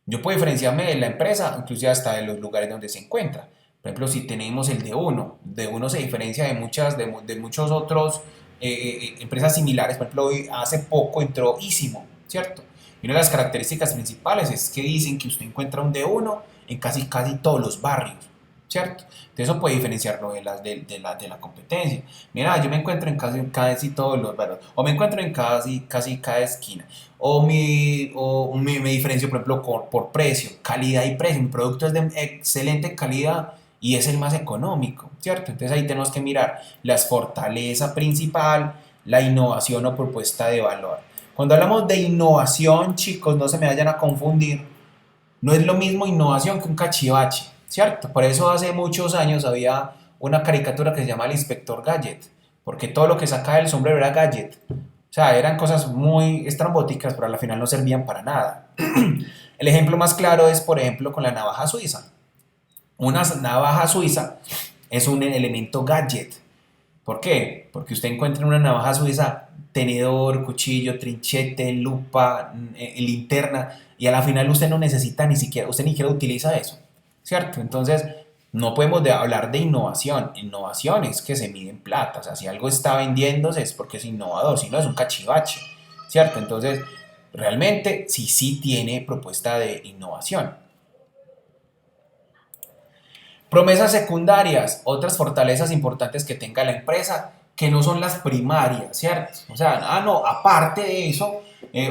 Yo puedo diferenciarme de la empresa, inclusive hasta de los lugares donde se encuentra. Por ejemplo, si tenemos el D1 se diferencia de muchos otros empresas similares. Por ejemplo, hoy, hace poco entró Ísimo, ¿cierto? Y una de las características principales es que dicen que usted encuentra un D1 en casi todos los barrios, ¿cierto? Entonces eso puede diferenciarlo de la competencia. Mira, yo me encuentro en casi todos los barrios, o me encuentro en casi cada esquina, me diferencio, por ejemplo, por precio, calidad y precio. Mi producto es de excelente calidad y es el más económico, ¿cierto? Entonces ahí tenemos que mirar la fortaleza principal, la innovación o propuesta de valor. Cuando hablamos de innovación, chicos, no se me vayan a confundir, no es lo mismo innovación que un cachivache, ¿cierto? Por eso hace muchos años había una caricatura que se llama El Inspector Gadget, porque todo lo que sacaba del sombrero era gadget. O sea, eran cosas muy estrambóticas, pero al final no servían para nada. El ejemplo más claro es, por ejemplo, con la navaja suiza. Una navaja suiza es un elemento gadget. ¿Por qué? Porque usted encuentra una navaja suiza tenedor, cuchillo, trinchete, lupa, linterna, y a la final usted no necesita usted ni siquiera utiliza eso, ¿cierto? Entonces, no podemos hablar de innovación. Innovación es que se mide en plata. O sea, si algo está vendiéndose es porque es innovador, si no es un cachivache, ¿cierto? Entonces, realmente sí tiene propuesta de innovación. Promesas secundarias, otras fortalezas importantes que tenga la empresa, que no son las primarias, ¿cierto? O sea, no, aparte de eso,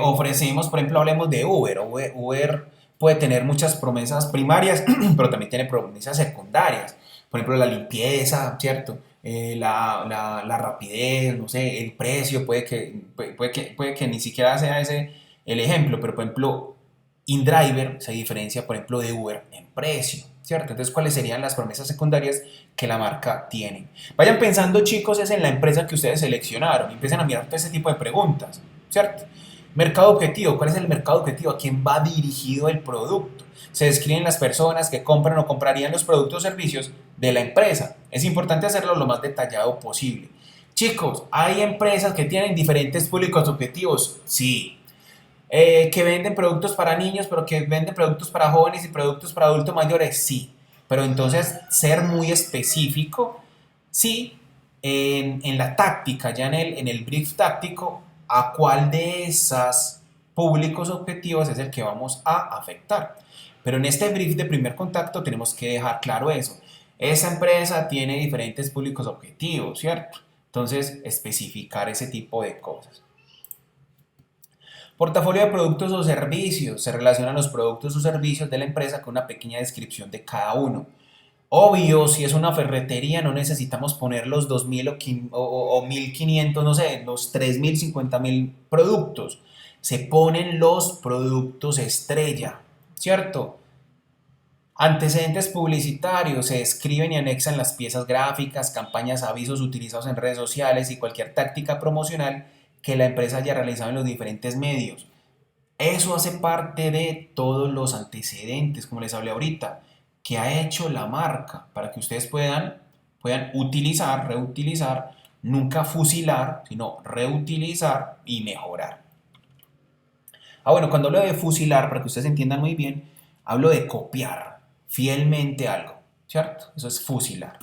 ofrecemos, por ejemplo, hablemos de Uber. Uber puede tener muchas promesas primarias, pero también tiene promesas secundarias. Por ejemplo, la limpieza, ¿cierto? La rapidez, no sé, el precio, puede que ni siquiera sea ese el ejemplo, pero por ejemplo, InDriver se diferencia, por ejemplo, de Uber en precio, ¿cierto? Entonces, ¿cuáles serían las promesas secundarias que la marca tiene? Vayan pensando, chicos, es en la empresa que ustedes seleccionaron y empiecen a mirar todo ese tipo de preguntas, ¿cierto? Mercado objetivo, ¿cuál es el mercado objetivo? ¿A quién va dirigido el producto? Se describen las personas que compran o comprarían los productos o servicios de la empresa. Es importante hacerlo lo más detallado posible. Chicos, ¿hay empresas que tienen diferentes públicos objetivos? Sí. ¿Que venden productos para niños, pero que venden productos para jóvenes y productos para adultos mayores? Sí. Pero entonces, ser muy específico, sí, en la táctica, ya en el brief táctico, a cuál de esas públicos objetivos es el que vamos a afectar. Pero en este brief de primer contacto tenemos que dejar claro eso. Esa empresa tiene diferentes públicos objetivos, ¿cierto? Entonces, especificar ese tipo de cosas. Portafolio de productos o servicios. Se relacionan los productos o servicios de la empresa con una pequeña descripción de cada uno. Obvio, si es una ferretería no necesitamos poner los 2000 o 1500, no sé, los 3000, 50.000 productos. Se ponen los productos estrella, ¿cierto? Antecedentes publicitarios. Se escriben y anexan las piezas gráficas, campañas, avisos utilizados en redes sociales y cualquier táctica promocional que la empresa haya realizado en los diferentes medios. Eso hace parte de todos los antecedentes, como les hablé ahorita, que ha hecho la marca para que ustedes puedan utilizar, reutilizar, nunca fusilar, sino reutilizar y mejorar. Bueno, cuando hablo de fusilar, para que ustedes entiendan muy bien, hablo de copiar fielmente algo, ¿cierto? Eso es fusilar.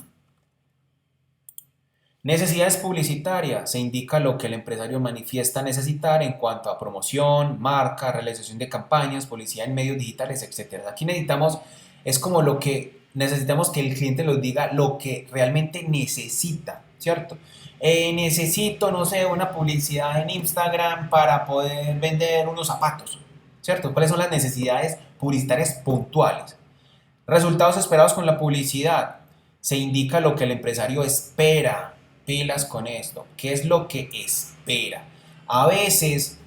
Necesidades publicitarias. Se indica lo que el empresario manifiesta necesitar en cuanto a promoción, marca, realización de campañas, publicidad en medios digitales, etc. Aquí necesitamos, es como lo que necesitamos que el cliente nos diga lo que realmente necesita, ¿cierto? Necesito, no sé, una publicidad en Instagram para poder vender unos zapatos, ¿cierto? ¿Cuáles son las necesidades publicitarias puntuales? Resultados esperados con la publicidad. Se indica lo que el empresario espera. Pilas con esto. ¿Qué es lo que espera? A veces,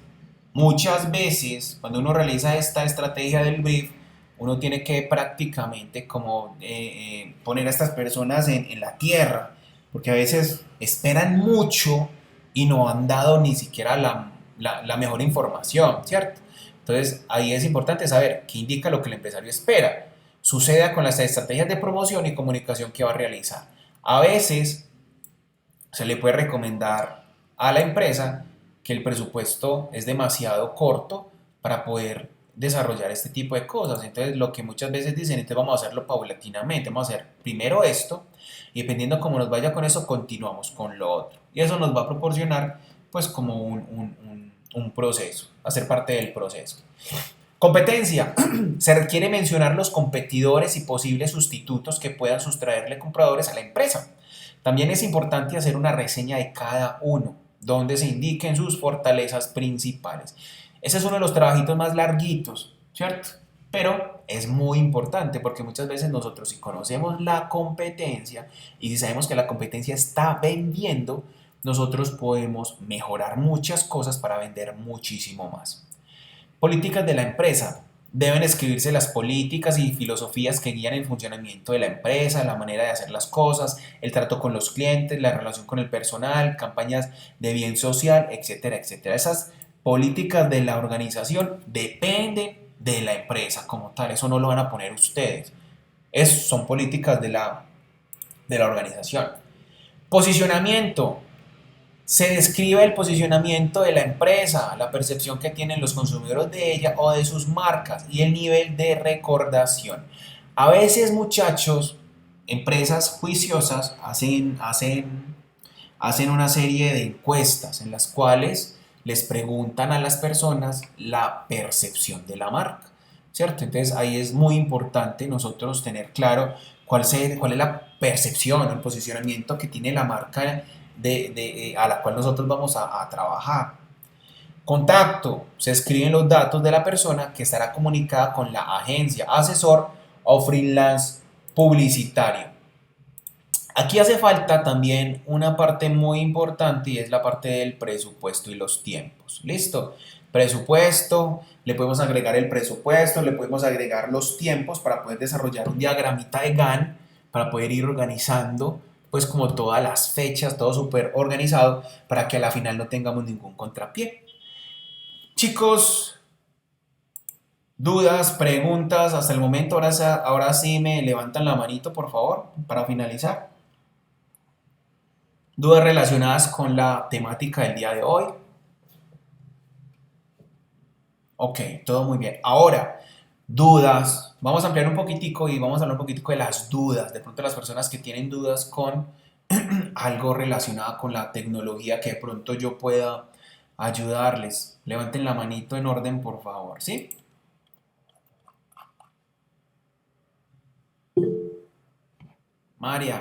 muchas veces, cuando uno realiza esta estrategia del brief, uno tiene que prácticamente como poner a estas personas en la tierra, porque a veces esperan mucho y no han dado ni siquiera la mejor información, ¿cierto? Entonces, ahí es importante saber qué indica lo que el empresario espera. Suceda con las estrategias de promoción y comunicación que va a realizar. A veces se le puede recomendar a la empresa que el presupuesto es demasiado corto para poder desarrollar este tipo de cosas. Entonces, lo que muchas veces dicen, entonces vamos a hacerlo paulatinamente, vamos a hacer primero esto y dependiendo cómo nos vaya con eso, continuamos con lo otro. Y eso nos va a proporcionar pues como un proceso, hacer parte del proceso. Competencia. Se requiere mencionar los competidores y posibles sustitutos que puedan sustraerle compradores a la empresa. También es importante hacer una reseña de cada uno, donde se indiquen sus fortalezas principales. Ese es uno de los trabajitos más larguitos, ¿cierto? Pero es muy importante porque muchas veces nosotros si conocemos la competencia y si sabemos que la competencia está vendiendo, nosotros podemos mejorar muchas cosas para vender muchísimo más. Políticas de la empresa. Deben escribirse las políticas y filosofías que guían el funcionamiento de la empresa, la manera de hacer las cosas, el trato con los clientes, la relación con el personal, campañas de bien social, etcétera, etcétera. Esas políticas de la organización dependen de la empresa como tal, eso no lo van a poner ustedes. Son políticas de la organización. Posicionamiento. Se describe el posicionamiento de la empresa, la percepción que tienen los consumidores de ella o de sus marcas y el nivel de recordación. A veces, muchachos, empresas juiciosas hacen una serie de encuestas en las cuales les preguntan a las personas la percepción de la marca, ¿cierto? Entonces ahí es muy importante nosotros tener claro cuál es la percepción, el posicionamiento que tiene la marca a la cual nosotros vamos a trabajar. Contacto. Se escriben los datos de la persona que estará comunicada con la agencia, asesor o freelance publicitario. Aquí hace falta también una parte muy importante y es la parte del presupuesto y los tiempos. ¿Listo? Presupuesto, le podemos agregar el presupuesto, le podemos agregar los tiempos para poder desarrollar un diagramita de Gantt, para poder ir organizando pues como todas las fechas, todo súper organizado para que a la final no tengamos ningún contrapié. Chicos, dudas, preguntas hasta el momento. Ahora sí me levantan la manito, por favor, para finalizar. Dudas relacionadas con la temática del día de hoy. Ok, todo muy bien. Ahora, dudas. Vamos a ampliar un poquitico y vamos a hablar un poquitico de las dudas. De pronto las personas que tienen dudas con algo relacionado con la tecnología que de pronto yo pueda ayudarles. Levanten la manito en orden, por favor, ¿sí? María.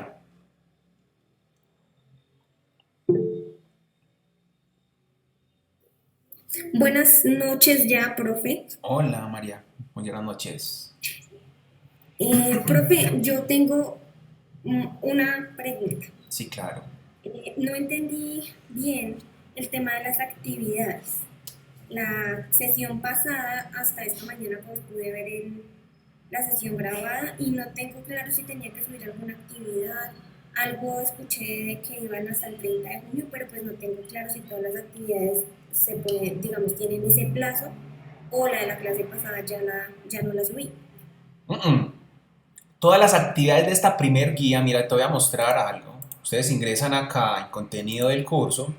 Buenas noches ya, profe. Hola, María. Muy buenas noches. Profe, yo tengo una pregunta. Sí, claro. No entendí bien el tema de las actividades. La sesión pasada, hasta esta mañana, pues pude ver la sesión grabada y no tengo claro si tenía que subir alguna actividad. Algo escuché de que iban hasta el 30 de junio, pero pues no tengo claro si todas las actividades se pueden, digamos, tienen ese plazo o la de la clase pasada ya no la subí. Mm-mm. Todas las actividades de esta primer guía, mira, te voy a mostrar algo. Ustedes ingresan acá en contenido del curso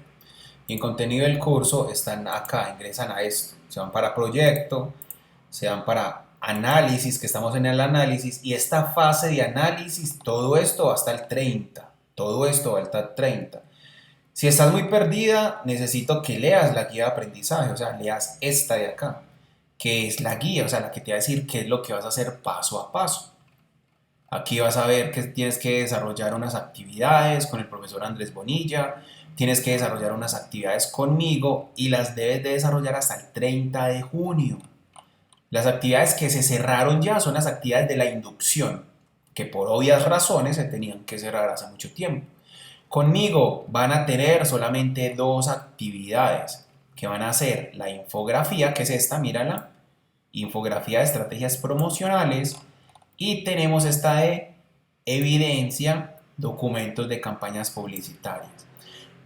y en contenido del curso están acá, ingresan a esto. Se van para proyecto, se van para análisis, que estamos en el análisis, y esta fase de análisis, todo esto va hasta el 30. Todo esto va hasta el 30. Si estás muy perdida, necesito que leas la guía de aprendizaje, o sea, leas esta de acá, que es la guía, o sea, la que te va a decir qué es lo que vas a hacer paso a paso. Aquí vas a ver que tienes que desarrollar unas actividades con el profesor Andrés Bonilla, tienes que desarrollar unas actividades conmigo y las debes de desarrollar hasta el 30 de junio. Las actividades que se cerraron ya son las actividades de la inducción, que por obvias razones se tenían que cerrar hace mucho tiempo. Conmigo van a tener solamente dos actividades, que van a ser la infografía, que es esta, mírala, infografía de estrategias promocionales, y tenemos esta de evidencia, documentos de campañas publicitarias.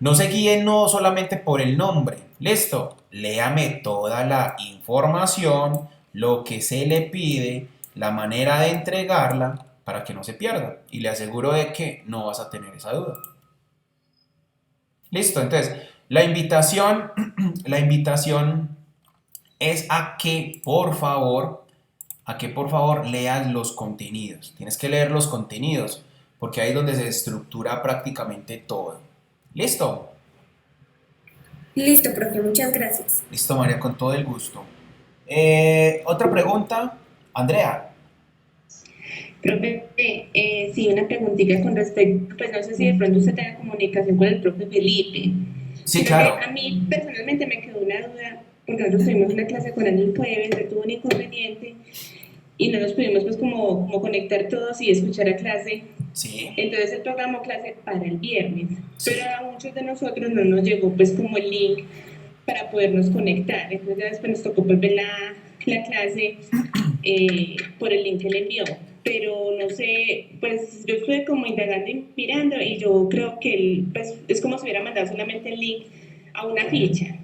No se guíen no solamente por el nombre, listo, léame toda la información, lo que se le pide, la manera de entregarla para que no se pierda y le aseguro de que no vas a tener esa duda. Listo, entonces la invitación es a que por favor leas los contenidos. Tienes que leer los contenidos porque ahí es donde se estructura prácticamente todo. ¿Listo? Listo, profe, muchas gracias. Listo, María, con todo el gusto. Otra pregunta, Andrea. Profe, sí, una preguntita con respecto, pues no sé si de pronto usted tenga comunicación con el profe Felipe, Sí, sino que claro. a mí personalmente me quedó una duda, porque nosotros tuvimos una clase con él el jueves, él tuvo un inconveniente y no nos pudimos pues como conectar todos y escuchar a clase. Sí, Entonces él programó clase para el viernes, pero sí. a muchos de nosotros no nos llegó pues como el link para podernos conectar. Entonces ya después nos tocó pues ver la clase por el link que le envió. Pero no sé, pues yo estuve como indagando y mirando y yo creo que él, pues, es como si hubiera mandado solamente el link a una ficha.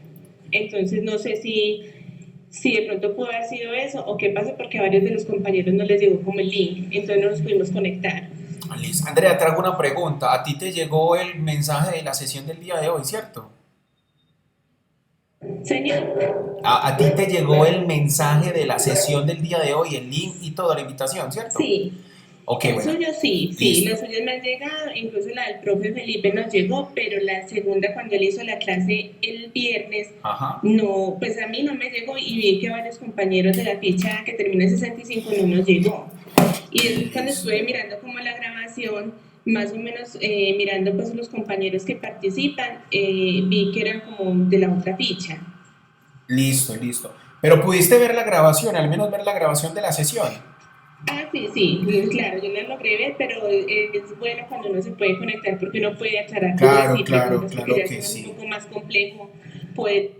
Entonces no sé si de pronto pudo haber sido eso o qué pasó porque a varios de los compañeros no les llegó como el link, entonces no nos pudimos conectar. Listo. Andrea, te hago una pregunta. ¿A ti te llegó el mensaje de la sesión del día de hoy, cierto? Señor, A ti te llegó el mensaje de la sesión del día de hoy, el link y toda la invitación, ¿cierto? sí, Ok, el bueno, suyo sí, sí, listo. los suyos me han llegado, incluso la del profe Felipe nos llegó, pero la segunda cuando él hizo la clase el viernes, Ajá. no, pues a mí no me llegó y vi que varios compañeros de la ficha que termina en 65 no nos llegó. Y después cuando Listo. estuve mirando como la grabación, más o menos mirando pues los compañeros que participan, vi que eran como de la otra ficha. Listo, listo. Pero pudiste ver la grabación, al menos ver la grabación de la sesión. Ah, sí, sí, claro, yo no logré ver, pero es bueno cuando uno se puede conectar porque uno puede aclarar dudas Claro, y claro, preguntas, porque claro ya que se vuelve un sí. poco más complejo poder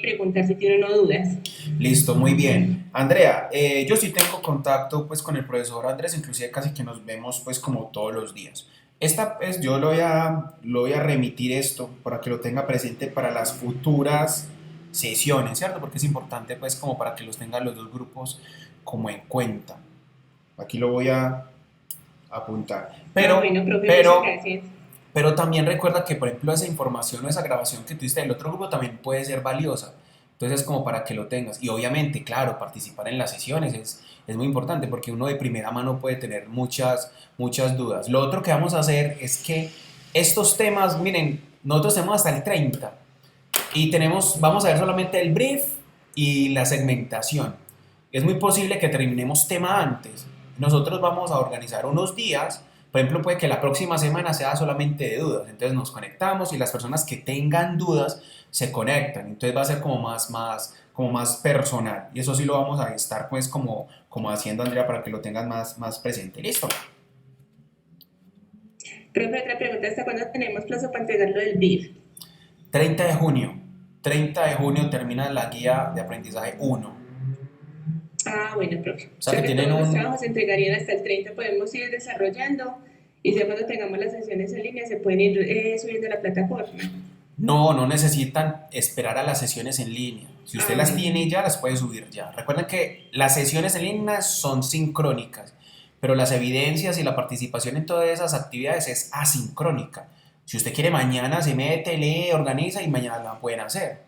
preguntar si tiene uno dudas. Listo, muy bien. Andrea, yo sí tengo contacto pues con el profesor Andrés, inclusive casi que nos vemos pues como todos los días. Esta pues yo lo voy a remitir esto para que lo tenga presente para las futuras sesiones, ¿cierto? Porque es importante pues como para que los tengan los dos grupos como en cuenta. Aquí lo voy a apuntar. Bueno, profe, muchas Pero gracias. pero también recuerda que, por ejemplo, esa información o esa grabación que tuviste del otro grupo también puede ser valiosa. Entonces, como para que lo tengas. Y obviamente, claro, participar en las sesiones es muy importante porque uno de primera mano puede tener muchas dudas. Lo otro que vamos a hacer es que estos temas, miren, nosotros tenemos hasta el 30 y vamos a ver solamente el brief y la segmentación. Es muy posible que terminemos tema antes. Nosotros vamos a organizar unos días. Por ejemplo, puede que la próxima semana sea solamente de dudas. Entonces nos conectamos y las personas que tengan dudas se conectan. Entonces va a ser como más personal. Y eso sí lo vamos a estar pues como haciendo, Andrea, para que lo tengas más presente. ¿Listo? Profe, otra pregunta, ¿hasta cuándo tenemos plazo para entregarlo del BIF? 30 de junio. 30 de junio termina la guía de aprendizaje 1. Ah, bueno, profe. O sea que tienen todos los un... trabajos se entregarían hasta el 30, podemos ir desarrollando y ya cuando tengamos las sesiones en línea se pueden ir subiendo a la plataforma. No necesitan esperar a las sesiones en línea. Si usted las Bueno. tiene ya, las puede subir ya. Recuerden que las sesiones en línea son sincrónicas, pero las evidencias y la participación en todas esas actividades es asincrónica. Si usted quiere mañana se mete, lee, organiza y mañana la pueden hacer.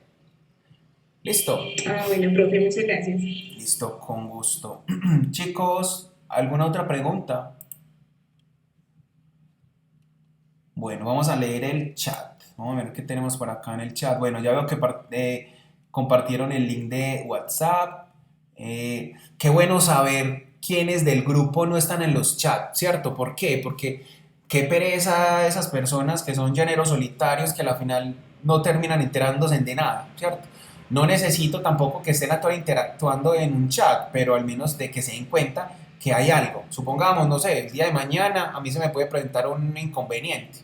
¿Listo? Ah, bueno, profe, muchas gracias. Listo, con gusto. Chicos, ¿alguna otra pregunta? Bueno, vamos a leer el chat. Vamos a ver qué tenemos por acá en el chat. Bueno, ya veo que compartieron el link de WhatsApp. Qué bueno saber quiénes del grupo no están en los chats, ¿cierto? ¿Por qué? Porque qué pereza esas personas que son llaneros solitarios que al final no terminan enterándose de nada, ¿cierto? No necesito tampoco que estén a todos interactuando en un chat, pero al menos de que se den cuenta que hay algo. Supongamos, no sé, el día de mañana a mí se me puede presentar un inconveniente.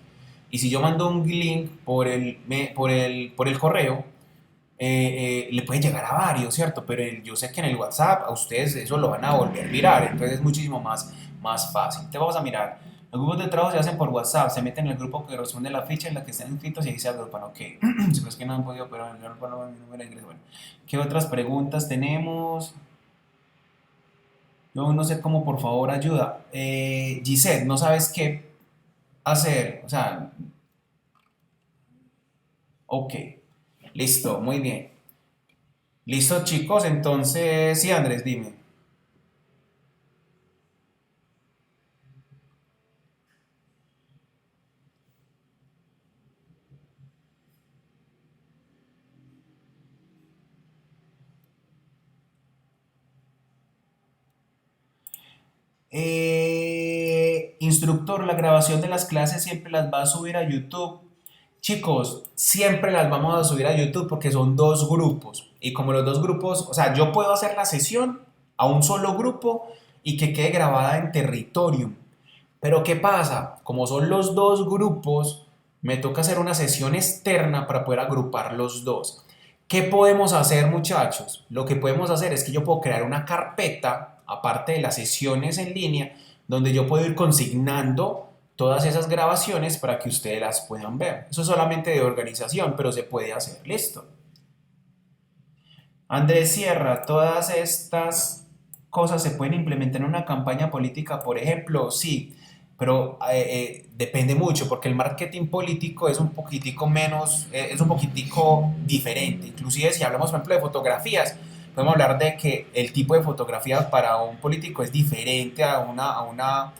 Y si yo mando un link por el correo, le puede llegar a varios, ¿cierto? Pero yo sé que en el WhatsApp a ustedes eso lo van a volver viral, entonces es muchísimo más fácil. Entonces vamos a mirar. Los grupos de trabajo se hacen por WhatsApp, se meten en el grupo que corresponde a la ficha en la que están inscritos y ahí se agrupan. Ok, si es que no han podido, pero en el grupo no mi número de ingreso. Bueno, ¿qué otras preguntas tenemos? Yo no sé cómo, por favor, ayuda. Gisette, ¿no sabes qué hacer? O sea, ok, listo, muy bien. Listo, chicos, entonces, sí, Andrés, dime. Instructor, la grabación de las clases siempre las va a subir a YouTube. Chicos, siempre las vamos a subir a YouTube porque son dos grupos. Y como los dos grupos, o sea, yo puedo hacer la sesión a un solo grupo y que quede grabada en Territorium. Pero ¿qué pasa? Como son los dos grupos, me toca hacer una sesión externa para poder agrupar los dos. ¿Qué podemos hacer, muchachos? Lo que podemos hacer es que yo puedo crear una carpeta, aparte de las sesiones en línea, donde yo puedo ir consignando todas esas grabaciones para que ustedes las puedan ver. Eso es solamente de organización, pero se puede hacer. Listo. Andrés Sierra, todas estas cosas se pueden implementar en una campaña política, por ejemplo, sí, pero depende mucho porque el marketing político es un poquitico menos, es un poquitico diferente. Inclusive si hablamos, por ejemplo, de fotografías, podemos hablar de que el tipo de fotografía para un político es diferente a una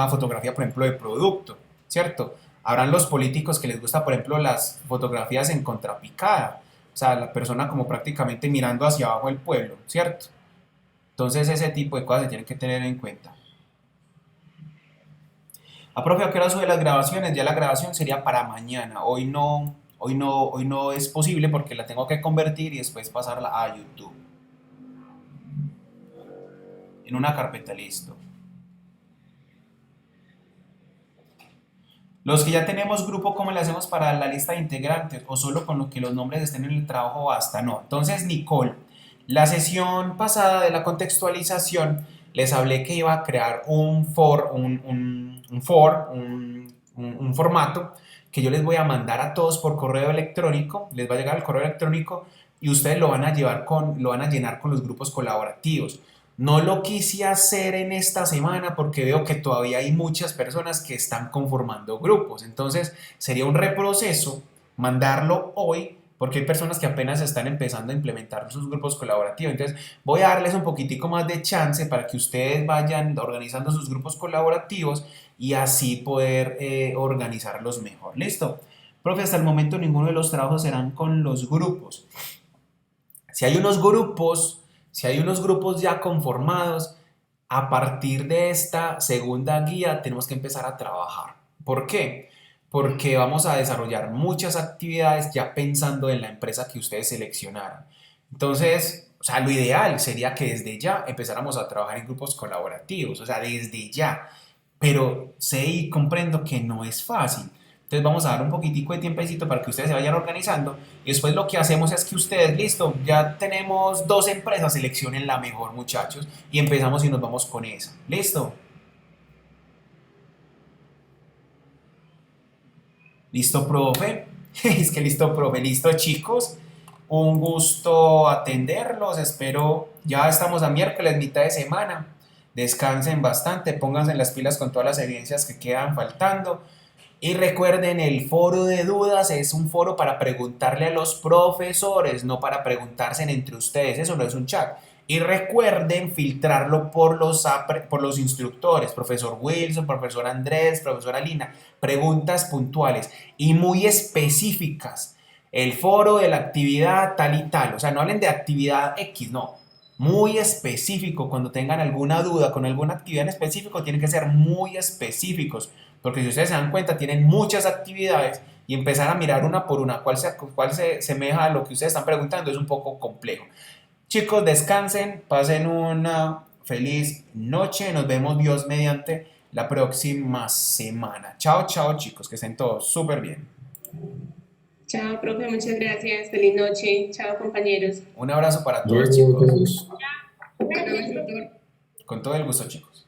fotografía, por ejemplo, de producto, ¿cierto? Habrán los políticos que les gusta, por ejemplo, las fotografías en contrapicada, o sea, la persona como prácticamente mirando hacia abajo del pueblo, ¿cierto? Entonces ese tipo de cosas se tienen que tener en cuenta. Profe, ¿a qué hora sube las grabaciones? Ya la grabación sería para mañana. Hoy no es posible porque la tengo que convertir y después pasarla a YouTube. En una carpeta, listo. Los que ya tenemos grupo, ¿cómo le hacemos para la lista de integrantes? ¿O solo con lo que los nombres estén en el trabajo basta? No. Entonces, Nicole, la sesión pasada de la contextualización, les hablé que iba a crear un formato que yo les voy a mandar a todos por correo electrónico. Les va a llegar el correo electrónico y ustedes lo van a lo van a llenar con los grupos colaborativos. No lo quise hacer en esta semana porque veo que todavía hay muchas personas que están conformando grupos. Entonces sería un reproceso mandarlo hoy porque hay personas que apenas están empezando a implementar sus grupos colaborativos. Entonces voy a darles un poquitico más de chance para que ustedes vayan organizando sus grupos colaborativos y así poder organizarlos mejor. ¿Listo? Profe, hasta el momento ninguno de los trabajos serán con los grupos. Si hay unos grupos, si hay unos grupos ya conformados, a partir de esta segunda guía tenemos que empezar a trabajar. ¿Por qué? Porque vamos a desarrollar muchas actividades ya pensando en la empresa que ustedes seleccionaron. Entonces, o sea, lo ideal sería que desde ya empezáramos a trabajar en grupos colaborativos, o sea, desde ya. Pero sé y comprendo que no es fácil. Entonces vamos a dar un poquitico de tiempecito para que ustedes se vayan organizando y después lo que hacemos es que ustedes, listo, ya tenemos 2 empresas, seleccionen la mejor, muchachos, y empezamos y nos vamos con esa. ¿Listo? ¿Listo, profe? Es que listo, profe. ¿Listo, chicos? Un gusto atenderlos. Espero, ya estamos a miércoles, mitad de semana. Descansen bastante, pónganse las pilas con todas las evidencias que quedan faltando. Y recuerden, el foro de dudas es un foro para preguntarle a los profesores, no para preguntarse entre ustedes. Eso no es un chat. Y recuerden filtrarlo por los instructores, profesor Wilson, profesor Andrés, profesora Lina. Preguntas puntuales y muy específicas. El foro de la actividad tal y tal. O sea, no hablen de actividad X, no. Muy específico. Cuando tengan alguna duda con alguna actividad en específico, tienen que ser muy específicos. Porque si ustedes se dan cuenta, tienen muchas actividades y empezar a mirar una por una cuál se semeja a lo que ustedes están preguntando es un poco complejo. Chicos, descansen, pasen una feliz noche. Nos vemos Dios mediante la próxima semana. Chao, chao, chicos, que estén todos súper bien. Chao, profe, muchas gracias. Feliz noche. Chao, compañeros. Un abrazo para todos, Luego, chicos. todos. Bueno, doctor. Con todo el gusto, chicos.